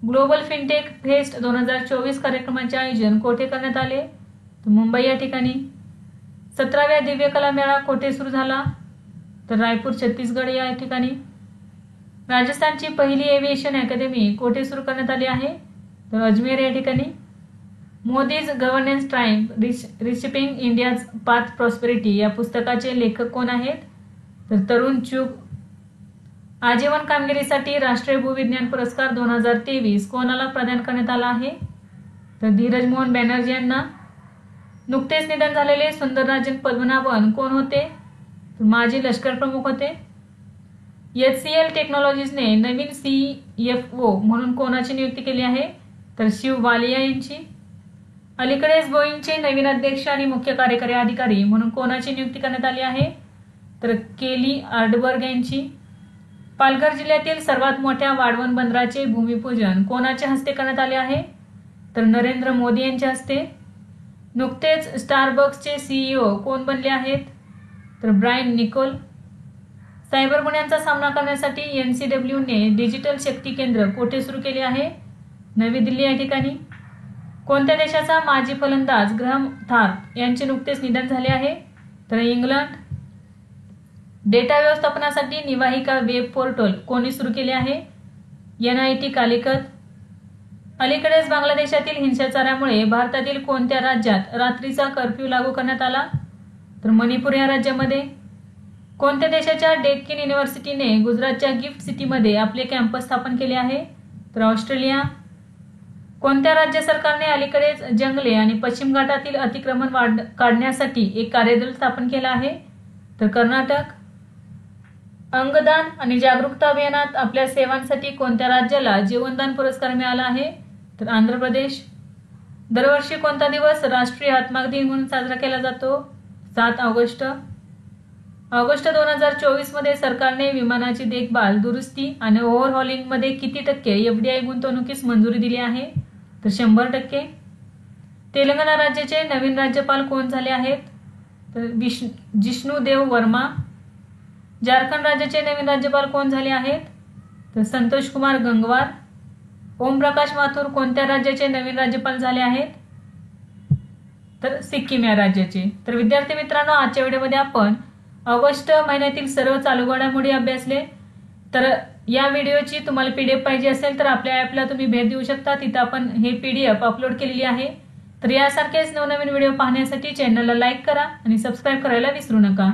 ग्लोबल फिनटेक फेस्ट 2024 कार्यक्रमाचे आयोजन कोठे करण्यात आले? तर मुंबई या ठिकाणी. 17व्या दिव्य कला मेळा कोठे सुरू झाला? तर रायपूर छत्तीसगड या ठिकाणी. राजस्थानची पहिली एव्हिएशन अकॅडमी कोठे सुरू करण्यात आली आहे? तर अजमेर या ठिकाणी. Modi's governance triumph reshaping India's path prosperity या पुस्तकाचे लेखक कोण आहेत? तर तरुण चुग. आजीवन कामगिरीसाठी राष्ट्रीय भूविज्ञान पुरस्कार 2023 कोणाला प्रदान करण्यात आला आहे? तर धीरज मोहन बॅनर्जी यांना. नुकतेच निधन झालेले सुंदरराजन पद्मनाभन कोण होते? तर माजी लष्कर प्रमुख होते. HCL टेक्नॉलॉजीजने नवीन CFO म्हणून कोणाची नियुक्ती केली आहे? तर शिव वालिया यांची. अलीकडेच बोईंगचे नवीन अध्यक्ष आणि मुख्य कार्यकारी अधिकारी म्हणून कोणाची नियुक्ती करण्यात आली आहे? तर केली आर्डबर्ग यांची. पालघर जिल्ह्यातील सर्वात मोठ्या वाढवण बंदराचे भूमिपूजन कोणाच्या हस्ते करण्यात आले आहे? तर नरेंद्र मोदी यांच्या हस्ते. नुकतेच स्टारबक्सचे CEO कोण बनले आहेत? तर ब्रायन निकोल. सायबर गुन्ह्यांचा सामना करण्यासाठी NCWने डिजिटल शक्ती केंद्र कोठे सुरू केले आहे? नवी दिल्ली या ठिकाणी. कोणत्या देशाचा माजी फलंदाज ग्रहम थार्प यांचे नुकतेच निधन झाले आहे? तर इंग्लंड. डेटा व्यवस्थापनासाठी निवाहिका वेब पोर्टल कोणी सुरू केले आहे? NIT कालिकत. अलीकडेच बांगलादेशातील हिंसाचारामुळे भारतातील कोणत्या राज्यात रात्रीचा कर्फ्यू लागू करण्यात आला? तर मणिपूर या राज्यामध्ये. कोणत्या देशाच्या डेक्कन युनिव्हर्सिटीने गुजरातच्या गिफ्ट सिटीमध्ये आपले कॅम्पस स्थापन केले आहे? तर ऑस्ट्रेलिया. कोणत्या राज्य सरकारने अलीकडेच जंगले आणि पश्चिम घाटातील अतिक्रमण काढण्यासाठी एक कार्यदल स्थापन केला आहे? तर कर्नाटक. अंगदान आणि जागरूकता अभियानात आपल्या सेवांसाठी कोणत्या राज्याला जीवनदान पुरस्कार मिळाला आहे? तर आंध्र प्रदेश. दरवर्षी कोणता दिवस राष्ट्रीय हातमाग दिन म्हणून साजरा केला जातो? 7 ऑगस्ट. ऑगस्ट 2024 मध्ये सरकारने विमानाची देखभाल, दुरुस्ती आणि ओव्हरहॉलिंगमध्ये किती टक्के FDI गुंतवणुकीस मंजुरी दिली आहे? तर 100%. तेलंगणा राज्याचे नवीन राज्यपाल कोण झाले आहेत? तर जिष्णुदेव वर्मा. झारखंड राज्याचे नवीन राज्यपाल कोण झाले आहेत? तर संतोष कुमार गंगवार. ओमप्रकाश माथुर कोणत्या राज्याचे नवीन राज्यपाल झाले आहेत? तर सिक्कीम या राज्याचे. तर विद्यार्थी मित्रांनो, आजच्या व्हिडिओमध्ये आपण ऑगस्ट महिन्यातील सर्व चालू घडामोडी अभ्यासले. तर या व्हिडिओची तुम्हाला PDF पाहिजे असेल तर आपल्या ॲपला तुम्ही भेट देऊ शकता. तिथं आपण हे PDF अपलोड केलेली आहे. तर यासारखेच नवनवीन व्हिडिओ पाहण्यासाठी चॅनलला लाईक करा आणि सबस्क्राईब करायला विसरू नका.